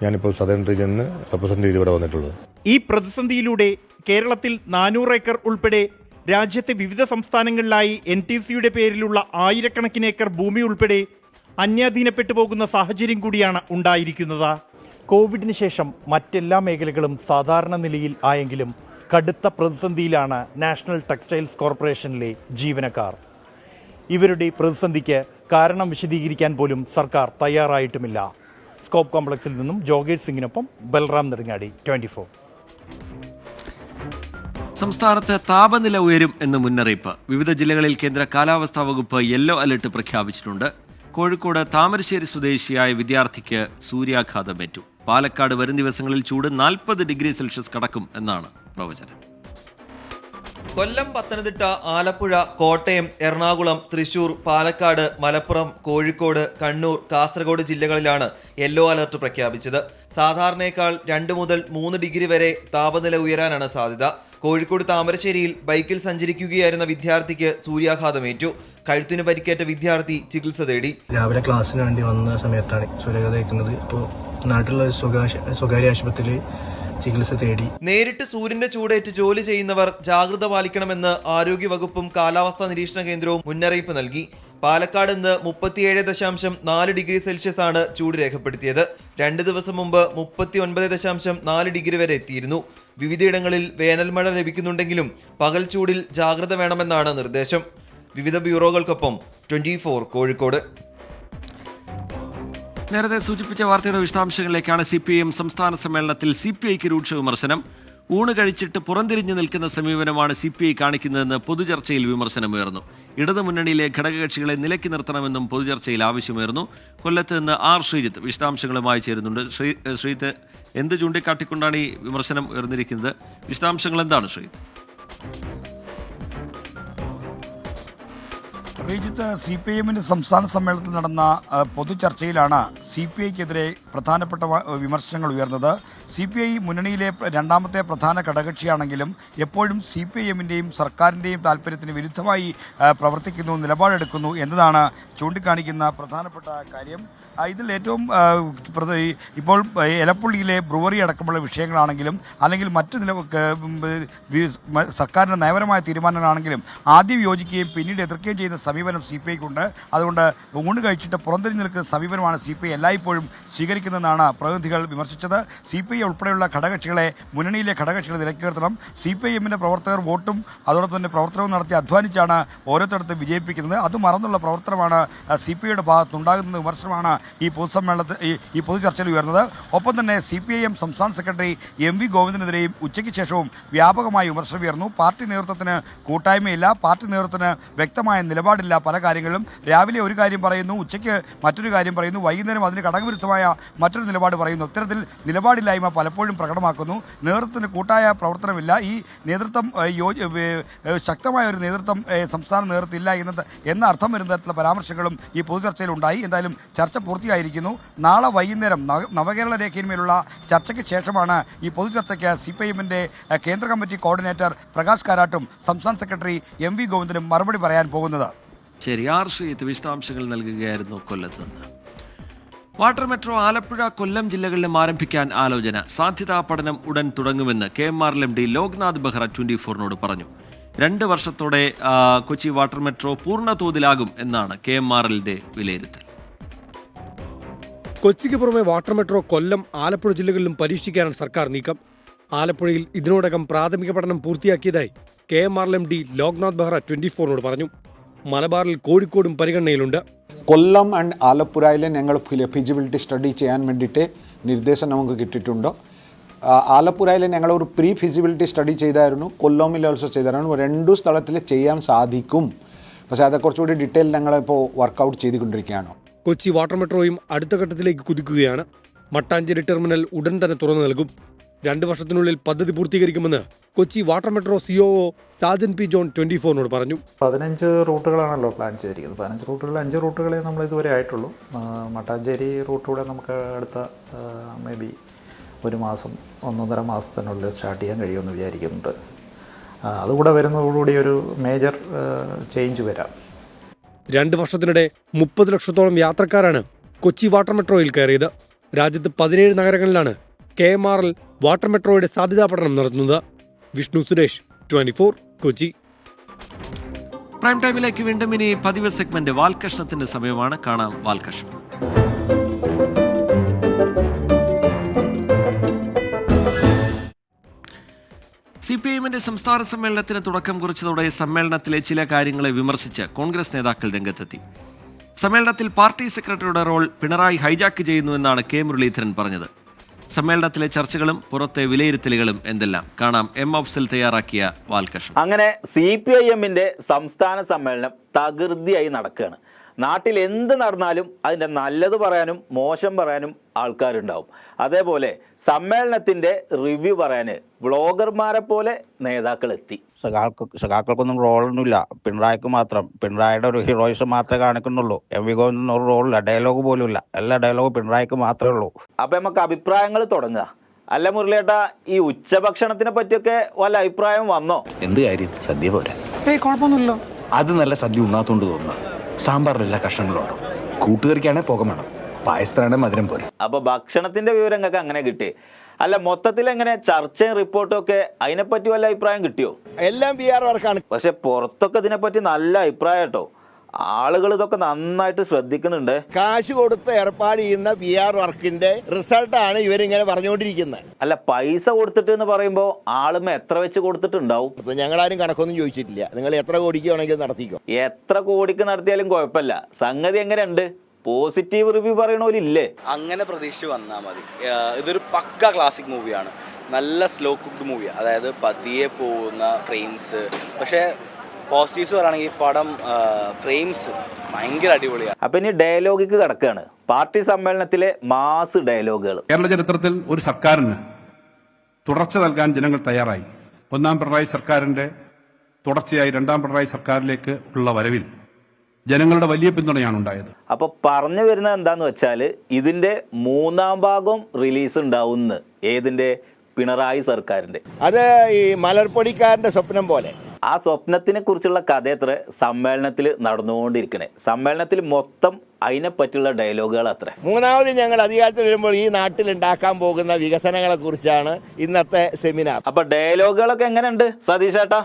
ഞാനിപ്പോൾ സദേൺ റീജിയനിൽ റെപ്രസെൻ്റ് ചെയ്ത് ഇവിടെ വന്നിട്ടുള്ളത്. ഈ പ്രതിസന്ധിയിലൂടെ കേരളത്തിൽ 400 ഏക്കർ ഉൾപ്പെടെ രാജ്യത്തെ വിവിധ സംസ്ഥാനങ്ങളിലായി NTCയുടെ പേരിലുള്ള 1000 കണക്കിന് ഏക്കർ ഭൂമി ഉൾപ്പെടെ അന്യാധീനപ്പെട്ടു പോകുന്ന സാഹചര്യം കൂടിയാണ് ഉണ്ടായിരിക്കുന്നത്. കോവിഡിന് ശേഷം മറ്റെല്ലാ മേഖലകളും സാധാരണ നിലയിൽ ആയെങ്കിലും കടുത്ത പ്രതിസന്ധിയിലാണ് നാഷണൽ ടെക്സ്റ്റൈൽസ് കോർപ്പറേഷനിലെ ജീവനക്കാർ. ഇവരുടെ പ്രതിസന്ധിക്ക് കാരണം വിശദീകരിക്കാൻ പോലും സർക്കാർ തയ്യാറായിട്ടുമില്ല. സ്കോപ്പ് കോംപ്ലക്സിൽ നിന്നും ജോഗേഷ് സിംഗിനൊപ്പം ബൽറാം നെടുങ്ങാടി, 24. സംസ്ഥാനത്ത് താപനില ഉയരും എന്ന് മുന്നറിയിപ്പ്. വിവിധ ജില്ലകളിൽ കേന്ദ്ര കാലാവസ്ഥാ വകുപ്പ് യെല്ലോ അലർട്ട് പ്രഖ്യാപിച്ചിട്ടുണ്ട്. കോഴിക്കോട് താമരശ്ശേരി സ്വദേശിയായ വിദ്യാർത്ഥിക്ക് സൂര്യാഘാതമേറ്റു. പാലക്കാട് വരും ദിവസങ്ങളിൽ ചൂട് 40 ഡിഗ്രി സെൽഷ്യസ് കടക്കും എന്നാണ് പ്രവചനം. കൊല്ലം, പത്തനംതിട്ട, ആലപ്പുഴ, കോട്ടയം, എറണാകുളം, തൃശൂർ, പാലക്കാട്, മലപ്പുറം, കോഴിക്കോട്, കണ്ണൂർ, കാസർഗോഡ് ജില്ലകളിലാണ് യെല്ലോ അലർട്ട് പ്രഖ്യാപിച്ചത്. സാധാരണയേക്കാൾ 2 മുതൽ 3 ഡിഗ്രി വരെ താപനില ഉയരാനാണ് സാധ്യത. കോഴിക്കോട് താമരശ്ശേരിയിൽ ബൈക്കിൽ സഞ്ചരിക്കുകയായിരുന്ന വിദ്യാർത്ഥിക്ക് സൂര്യാഘാതമേറ്റു. കഴുത്തിന് പരിക്കേറ്റ വിദ്യാർത്ഥി ചികിത്സ തേടി. രാവിലെ ക്ലാസ്സിന് വേണ്ടി വന്ന സമയത്താണ് സൂര്യാഘാതം ഏൽക്കുന്നത്. ഇപ്പോൾ നാട്ടിലുള്ള സ്വകാര്യ ആശുപത്രിയിൽ ചികിത്സ തേടി. നേരിട്ട് സൂര്യന്റെ ചൂടേറ്റ് ജോലി ചെയ്യുന്നവർ ജാഗ്രത പാലിക്കണമെന്ന് ആരോഗ്യവകുപ്പും കാലാവസ്ഥാ നിരീക്ഷണ കേന്ദ്രവും മുന്നറിയിപ്പ് നൽകി. പാലക്കാട് ഇന്ന് 37.4 ഡിഗ്രി സെൽഷ്യസ് ആണ് ചൂട് രേഖപ്പെടുത്തിയത്. 2 ദിവസം മുമ്പ് 39.4 ഡിഗ്രി വരെ എത്തിയിരുന്നു. വിവിധയിടങ്ങളിൽ വേനൽമഴ ലഭിക്കുന്നുണ്ടെങ്കിലും പകൽ ചൂടിൽ ജാഗ്രത വേണമെന്നാണ് നിർദ്ദേശം. വിവിധ ബ്യൂറോകൾക്കൊപ്പം 24 കോഴിക്കോട്. നേരത്തെ സൂചിപ്പിച്ച വാർത്തയുടെ വിശദാംശങ്ങളിലേക്കാണ്. CPIM സംസ്ഥാന സമ്മേളനത്തിൽ CPIക്ക് രൂക്ഷ വിമർശനം. ഊണ് കഴിച്ചിട്ട് പുറംതിരിഞ്ഞു നിൽക്കുന്ന സമീപനമാണ് CPI കാണിക്കുന്നതെന്ന് പൊതുചർച്ചയിൽ വിമർശനമുയർന്നു. ഇടതുമുന്നണിയിലെ ഘടകകക്ഷികളെ നിലയ്ക്ക് നിർത്തണമെന്നും പൊതുചർച്ചയിൽ ആവശ്യമുയർന്നു. കൊല്ലത്ത് നിന്ന് R. ശ്രീജിത്ത് വിശദാംശങ്ങളുമായി ചേരുന്നുണ്ട്. ശ്രീജിത്ത്, എന്ത് ചൂണ്ടിക്കാട്ടിക്കൊണ്ടാണ് ഈ വിമർശനം ഉയർന്നിരിക്കുന്നത്? വിശദാംശങ്ങൾ എന്താണ് ശ്രീജിത്ത്? ശ്രീജിത്ത്, CPIMന്റെ സംസ്ഥാന സമ്മേളനത്തിൽ നടന്ന പൊതുചർച്ചയിലാണ് CPIക്കെതിരെ പ്രധാനപ്പെട്ട വിമർശനങ്ങൾ ഉയർന്നത്. CPI മുന്നണിയിലെ രണ്ടാമത്തെ പ്രധാന ഘടകകക്ഷിയാണെങ്കിലും എപ്പോഴും CPIMന്റെയും സർക്കാരിൻ്റെയും താല്പര്യത്തിന് വിരുദ്ധമായി പ്രവർത്തിക്കുന്നു, നിലപാടെടുക്കുന്നു എന്നതാണ് ചൂണ്ടിക്കാണിക്കുന്ന പ്രധാനപ്പെട്ട കാര്യം. ഇതിൽ ഏറ്റവും ഇപ്പോൾ എലപ്പുള്ളിയിലെ ബ്രുവറി അടക്കമുള്ള വിഷയങ്ങളാണെങ്കിലും അല്ലെങ്കിൽ മറ്റു സർക്കാരിൻ്റെ നയപരമായ തീരുമാനങ്ങളാണെങ്കിലും ആദ്യം യോജിക്കുകയും പിന്നീട് എതിർക്കുകയും ചെയ്യുന്ന സമീപനം CPIക്കുണ്ട്. അതുകൊണ്ട് ഊണ് കഴിച്ചിട്ട് പുറംതിരിഞ്ഞു നിൽക്കുന്ന സമീപനമാണ് CPI എല്ലായ്പ്പോഴും സ്വീകരിക്കുന്നതെന്നാണ് പ്രതിനിധികൾ വിമർശിച്ചത്. CPI ഉൾപ്പെടെയുള്ള ഘടകകക്ഷികളെ, മുന്നണിയിലെ ഘടകകക്ഷികളെ നിലയ്ക്ക് നിർത്തണം. CPIMന്റെ പ്രവർത്തകർ വോട്ടും അതോടൊപ്പം തന്നെ പ്രവർത്തനവും നടത്തി അധ്വാനിച്ചാണ് ഓരോരുത്തരത്തും വിജയിപ്പിക്കുന്നത്. അത് മറന്നുള്ള പ്രവർത്തനമാണ് CPIയുടെ ഭാഗത്തുണ്ടാകുന്ന വിമർശനമാണ് ഈ പൊതുചർച്ചയിൽ ഉയർന്നത്. ഒപ്പം തന്നെ CPIM സംസ്ഥാന സെക്രട്ടറി MV ഗോവിന്ദനെതിരെയും ഉച്ചയ്ക്ക് ശേഷവും വ്യാപകമായ വിമർശനം ഉയർന്നു. പാർട്ടി നേതൃത്വത്തിന് കൂട്ടായ്മയില്ല, പാർട്ടി നേതൃത്വത്തിന് വ്യക്തമായ നിലപാടില്ല. പല കാര്യങ്ങളും രാവിലെ ഒരു കാര്യം പറയുന്നു, ഉച്ചയ്ക്ക് മറ്റൊരു കാര്യം പറയുന്നു, വൈകുന്നേരം അതിന് ഘടകവിരുദ്ധമായ മറ്റൊരു നിലപാട് പറയുന്നു. ഇത്തരത്തിൽ നിലപാടില്ലായ്മ പലപ്പോഴും പ്രകടമാക്കുന്നു. നേതൃത്വത്തിന് കൂട്ടായ പ്രവർത്തനമില്ല. ഈ നേതൃത്വം ശക്തമായ ഒരു നേതൃത്വം സംസ്ഥാന നേതൃത്വം ഇല്ല എന്ന അർത്ഥം വരുന്ന തരത്തിലുള്ള പരാമർശങ്ങളും ഈ പൊതുചർച്ചയിൽ ഉണ്ടായി. എന്തായാലും ചർച്ച പൂർത്തിയായിരിക്കുന്നു. നാളെ വൈകുന്നേരം നവകേരള രേഖയിന്മേലുള്ള ചർച്ചയ്ക്ക് ശേഷമാണ് ഈ പൊതുചർച്ചയ്ക്ക് CPIMന്റെ കേന്ദ്ര കമ്മിറ്റി കോർഡിനേറ്റർ പ്രകാശ് കാരാട്ടും സംസ്ഥാന സെക്രട്ടറി MV ഗോവിന്ദനും മറുപടി പറയാൻ പോകുന്നത്. ശരി, R. ശ്രീജിത്ത് വിശദാംശങ്ങൾ നൽകുകയായിരുന്നു കൊല്ലത്ത് നിന്ന്. വാട്ടർ മെട്രോ ആലപ്പുഴ, കൊല്ലം ജില്ലകളിലും ആരംഭിക്കാൻ ആലോചന. സാധ്യതാ പഠനം ഉടൻ തുടങ്ങുമെന്ന് KMRL MD ലോക്നാഥ് ബെഹ്റ 24 പറഞ്ഞു. 2 വർഷത്തോടെ കൊച്ചി വാട്ടർ മെട്രോ പൂർണ്ണ തോതിലാകും എന്നാണ് KMRLന്റെ വിലയിരുത്തൽ. കൊച്ചിക്ക് പുറമെ വാട്ടർ മെട്രോ കൊല്ലം, ആലപ്പുഴ ജില്ലകളിലും പരീക്ഷിക്കാനാണ് സർക്കാർ നീക്കം. ആലപ്പുഴയിൽ ഇതിനോടകം പ്രാഥമിക പഠനം പൂർത്തിയാക്കിയതായി KMRL MD ലോക്നാഥ് ബെഹ്റ 24 പറഞ്ഞു. മലബാറിൽ കോഴിക്കോടും പരിഗണനയിലുണ്ട്. കൊല്ലം ആൻഡ് ആലപ്പുഴയിലെ ഞങ്ങൾ ഫിസിബിലിറ്റി സ്റ്റഡി ചെയ്യാൻ വേണ്ടിയിട്ട് നിർദ്ദേശം നമുക്ക് കിട്ടിയിട്ടുണ്ട്. ആലപ്പുഴയിൽ ഞങ്ങൾ ഒരു പ്രീ ഫിസിബിലിറ്റി സ്റ്റഡി ചെയ്തായിരുന്നു, കൊല്ലമിൽ ഓൾസോ ചെയ്തായിരുന്നു. 2 സ്ഥലത്തിൽ ചെയ്യാൻ സാധിക്കും. പക്ഷേ അത് കുറച്ചുകൂടി ഡീറ്റെയിൽ ഞങ്ങളിപ്പോൾ വർക്കൗട്ട് ചെയ്തുകൊണ്ടിരിക്കുകയാണ്. കൊച്ചി വാട്ടർ മെട്രോയും അടുത്ത ഘട്ടത്തിലേക്ക് കുതിക്കുകയാണ്. മട്ടാഞ്ചേരി ടെർമിനൽ ഉടൻ തന്നെ തുറന്നു നൽകും. 2 വർഷത്തിനുള്ളിൽ പദ്ധതി പൂർത്തീകരിക്കുമെന്ന് Kochi water metro COO Sajan P. John 24 പറഞ്ഞു. 15 റൂട്ടുകളാണല്ലോ പ്ലാൻ ചെയ്തിരിക്കുന്നത്. 15 റൂട്ടുകളിൽ 5 റൂട്ടുകളെ നമ്മൾ ഇതുവരെ ആയിട്ടുള്ളൂ. മട്ടാഞ്ചേരി റൂട്ടുകൂടെ നമുക്ക് അടുത്ത മേ ബി 1 മാസം 1.5 മാസത്തിനുള്ളിൽ സ്റ്റാർട്ട് ചെയ്യാൻ കഴിയുമെന്ന് വിചാരിക്കുന്നുണ്ട്. അതുകൂടെ വരുന്നതോടുകൂടി ഒരു മേജർ ചേഞ്ച് വരാം. 2 വർഷത്തിനിടെ 30 ലക്ഷത്തോളം യാത്രക്കാരാണ് കൊച്ചി വാട്ടർ മെട്രോയിൽ കയറിയത്. രാജ്യത്ത് 17 നഗരങ്ങളിലാണ് KMRL വാട്ടർ മെട്രോയുടെ സാധ്യതാ പഠനം നടത്തുന്നത്. വിഷ്ണു സുരേഷ്, 24 കൊച്ചി. പ്രൈം ടൈമിലേക്ക് വീണ്ടും ഇനി പതിവ് സെഗ്മെന്റ് വാൽകഷ്ണത്തിന്റെ സമയമാണ്. കാണാം വാൽകഷ്ണം. CPIMന്റെ സംസ്ഥാന സമ്മേളനത്തിന് തുടക്കം കുറിച്ചതോടെ സമ്മേളനത്തിലെ ചില കാര്യങ്ങളെ വിമർശിച്ച് കോൺഗ്രസ് നേതാക്കൾ രംഗത്തെത്തി. സമ്മേളനത്തിൽ പാർട്ടി സെക്രട്ടറിയുടെ റോൾ പിണറായി ഹൈജാക്ക് ചെയ്യുന്നുവെന്നാണ് കെ മുരളീധരൻ പറഞ്ഞത്. സമ്മേളനത്തിലെ ചർച്ചകളും പുറത്തെ വിലയിരുത്തലുകളും എന്തെല്ലാം കാണാം. എം അഫ്സൽ തയ്യാറാക്കിയ വാൽകഷ്ണം. അങ്ങനെ CPIMന്റെ സംസ്ഥാന സമ്മേളനം തകൃതിയായി നടക്കുകയാണ്. നാട്ടിൽ എന്ത് നടന്നാലും അതിൻ്റെ നല്ലത് പറയാനും മോശം പറയാനും ആൾക്കാരുണ്ടാവും. അതേപോലെ റിവ്യൂ പറയാൻ വ്ളോഗർമാരെ പോലെ നേതാക്കൾ എത്തി. സഖാക്കൾക്കൊന്നും റോളൊന്നുമില്ല, പിണറായിക്ക് മാത്രം. പിണറായിയുടെ ഒരു ഹീറോയിസം മാത്രമേ കാണിക്കുന്നുള്ളൂ. MV ഗോവിന്ദൻ ഒരു റോളില്ല, ഡയലോഗ് പോലും ഇല്ല. എല്ലാ ഡയലോഗും പിണറായിക്ക് മാത്രമേ ഉള്ളൂ. അപ്പം നമുക്ക് അഭിപ്രായങ്ങൾ തുടങ്ങുക. അല്ല മുരളിയേട്ടാ, ഈ ഉച്ചഭക്ഷണത്തിനെ പറ്റിയൊക്കെ വല്ല അഭിപ്രായം വന്നോ? എന്ത് കാര്യം, സദ്യ പോരാ? കുഴപ്പമൊന്നുമില്ല. അത് നല്ല സദ്യ ഉണ്ണാത്തോണ്ട് തോന്നുന്നു. സാമ്പാറിലെല്ലാ കഷ്ണങ്ങളുണ്ടോ? കൂട്ടുകറിക്കാണെങ്കിൽ പുക വേണം, പായസത്തിനാണെങ്കിൽ മധുരം പോരാ. അപ്പൊ ഭക്ഷണത്തിന്റെ വിവരങ്ങൾക്ക് അങ്ങനെ കിട്ടി. അല്ല, മൊത്തത്തിൽ എങ്ങനെ ചർച്ചയും റിപ്പോർട്ടും ഒക്കെ അതിനെപ്പറ്റി വല്ല അഭിപ്രായം കിട്ടിയോ? എല്ലാം PR വർക്കാണ്. പക്ഷെ പുറത്തൊക്കെ ഇതിനെപ്പറ്റി നല്ല അഭിപ്രായം കേട്ടോ. ആളുകൾ ഇതൊക്കെ നന്നായിട്ട് ശ്രദ്ധിക്കുന്നുണ്ട്. കാശ് കൊടുത്ത് ഏർപ്പാട് ചെയ്യുന്ന PR വർക്കിന്റെ റിസൾട്ടാണ് ഇവരിങ്ങനെ പറഞ്ഞുകൊണ്ടിരിക്കുന്നത്. അല്ല, പൈസ കൊടുത്തിട്ട് എന്ന് പറയുമ്പോൾ ആളുമ എത്ര വെച്ച് കൊടുത്തിട്ടുണ്ടാവും? ഞങ്ങളാരും കണക്കൊന്നും ചോദിച്ചിട്ടില്ല. നിങ്ങൾ എത്ര കോടിക്ക് വേണമെങ്കിലും നടത്തിക്കോ. എത്ര കോടിക്ക് നടത്തിയാലും കുഴപ്പമില്ല. സംഗതി എങ്ങനെയുണ്ട്? പോസിറ്റീവ് റിവ്യൂ പറയണോലില്ലേ? അങ്ങനെ പ്രതീക്ഷിച്ച് വന്നാൽ മതി. ഇതൊരു പക്ക ക്ലാസിക് മൂവിയാണ്. നല്ല സ്ലോ കുക്ക്ഡ് മൂവിയാണ്. അതായത് പതിയെ പോകുന്ന ഫ്രെയിംസ്. പക്ഷേ പോസിറ്റീവ്സ് പറയുകയാണെങ്കിൽ പടം ഫ്രെയിംസ് ഭയങ്കര അടിപൊളിയാണ്. അപ്പൊ ഇനി ഡയലോഗിക്ക് കിടക്കുകയാണ്. പാർട്ടി സമ്മേളനത്തിലെ മാസ് ഡയലോഗുകൾ. കേരള ചരിത്രത്തിൽ ഒരു സർക്കാരിന് തുടർച്ച നൽകാൻ ജനങ്ങൾ തയ്യാറായി. ഒന്നാം പിണറായി സർക്കാരിന്റെ തുടർച്ചയായി രണ്ടാം പിണറായി സർക്കാരിലേക്ക് ഉള്ള വരവിൽ ജനങ്ങളുടെ വലിയ പിന്തുണയാണ് ഉണ്ടായത്. അപ്പൊ പറഞ്ഞു വരുന്നത് എന്താന്ന് വെച്ചാല് ഇതിന്റെ മൂന്നാം ഭാഗം റിലീസ് ഉണ്ടാവുന്ന ഏതിന്റെ? പിണറായി സർക്കാരിന്റെ. അത് ഈ മലർപ്പൊടിക്കാരന്റെ സ്വപ്നം പോലെ. ആ സ്വപ്നത്തിനെ കുറിച്ചുള്ള കഥയത്ര സമ്മേളനത്തിൽ നടന്നുകൊണ്ടിരിക്കണേ. സമ്മേളനത്തിൽ മൊത്തം അതിനെ പറ്റിയുള്ള ഡയലോഗുകൾ അത്ര. മൂന്നാമത് ഞങ്ങൾ അധികാരത്തിൽ വരുമ്പോൾ ഈ നാട്ടിൽ ഉണ്ടാക്കാൻ പോകുന്ന വികസനങ്ങളെ കുറിച്ചാണ് ഇന്നത്തെ സെമിനാർ. അപ്പൊ ഡയലോഗുകളൊക്കെ എങ്ങനെയുണ്ട് സതീഷ് ചേട്ടാ?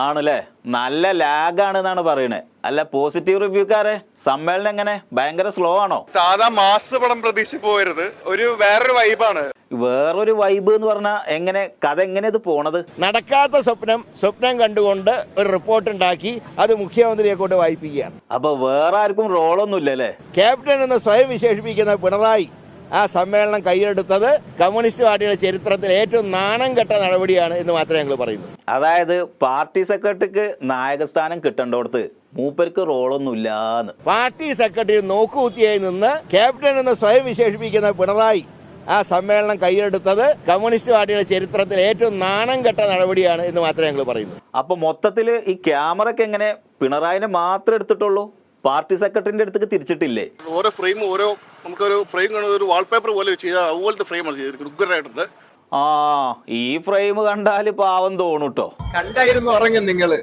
ആണല്ലേ, നല്ല ലാഗാണ് എന്നാണ് പറയണേ. അല്ല, പോസിറ്റീവ് റിവ്യൂക്കാരെ സമ്മേളനം എങ്ങനെ? ഭയങ്കര സ്ലോ ആണോ? സാധാ മാസ് പടം പ്രതീക്ഷ പോകരുത്, വേറൊരു വൈബാണ്. വേറൊരു വൈബ് എന്ന് പറഞ്ഞാൽ എങ്ങനെ? കഥ എങ്ങനെ ഇത് പോണത്? നടക്കാത്ത സ്വപ്നം കണ്ടുകൊണ്ട് ഒരു റിപ്പോർട്ട് ഉണ്ടാക്കി അത് മുഖ്യമന്ത്രിയെ കൊണ്ട് വായിപ്പിക്കുകയാണ്. അപ്പൊ വേറെ ആർക്കും റോളൊന്നും ഇല്ലല്ലേ? ക്യാപ്റ്റൻ എന്ന് സ്വയം വിശേഷിപ്പിക്കുന്ന പിണറായി ആ സമ്മേളനം കൈയെടുത്തത് കമ്മ്യൂണിസ്റ്റ് പാർട്ടിയുടെ ചരിത്രത്തിൽ ഏറ്റവും നാണം കെട്ട നടപടിയാണ് എന്ന് മാത്രമേ ഞങ്ങൾ പറയുന്നു. അതായത് പാർട്ടി സെക്രട്ടറിക്ക് നായകസ്ഥാനം കിട്ടേണ്ടോടത്ത് മൂപ്പർക്ക് റോളൊന്നും ഇല്ലാന്ന്. പാർട്ടി സെക്രട്ടറി നോക്കുകുത്തിയായി നിന്ന് ക്യാപ്റ്റൻ എന്ന് സ്വയം വിശേഷിപ്പിക്കുന്ന പിണറായി ആ സമ്മേളനം കൈയെടുത്തത് കമ്മ്യൂണിസ്റ്റ് പാർട്ടിയുടെ ചരിത്രത്തിൽ ഏറ്റവും നാണം കെട്ട നടപടിയാണ് എന്ന് മാത്രമേ ഞങ്ങൾ പറയുന്നു. അപ്പൊ മൊത്തത്തില് ഈ ക്യാമറക്ക് എങ്ങനെ പിണറായിനെ മാത്രമേ എടുത്തിട്ടുള്ളൂ? പാർട്ടി സെക്രട്ടറിന്റെ അടുത്തേക്ക് തിരിച്ചിട്ടില്ലേ? ഓരോ ഫ്രെയിം നമുക്കൊരു ഫ്രെയിം ഒരു വാൾപേപ്പർ പോലെ ചെയ്താൽ അതുപോലത്തെ ഫ്രെയിമാണ് ചെയ്തിരിക്കുന്നത്. ഉഗ്രനായിട്ടുണ്ട്. ആ, ഈ ഫ്രെയിം കണ്ടാല് പാവം തോന്നൂട്ടോ. കണ്ടായിരുന്നു ഉറങ്ങും നിങ്ങള്.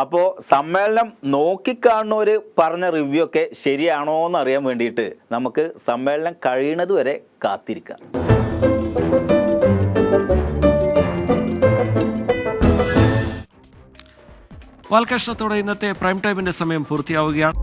അപ്പോ സമ്മേളനം നോക്കിക്കാണുന്നവര് പറഞ്ഞ റിവ്യൂ ഒക്കെ ശരിയാണോ എന്ന് അറിയാൻ വേണ്ടിയിട്ട് നമുക്ക് സമ്മേളനം കഴിയുന്നത് വരെ കാത്തിരിക്കാം. വാൽകഷ്ണത്തോടെ ഇന്നത്തെ പ്രൈം ടൈമിന്റെ സമയം പൂർത്തിയാവുകയാണ്.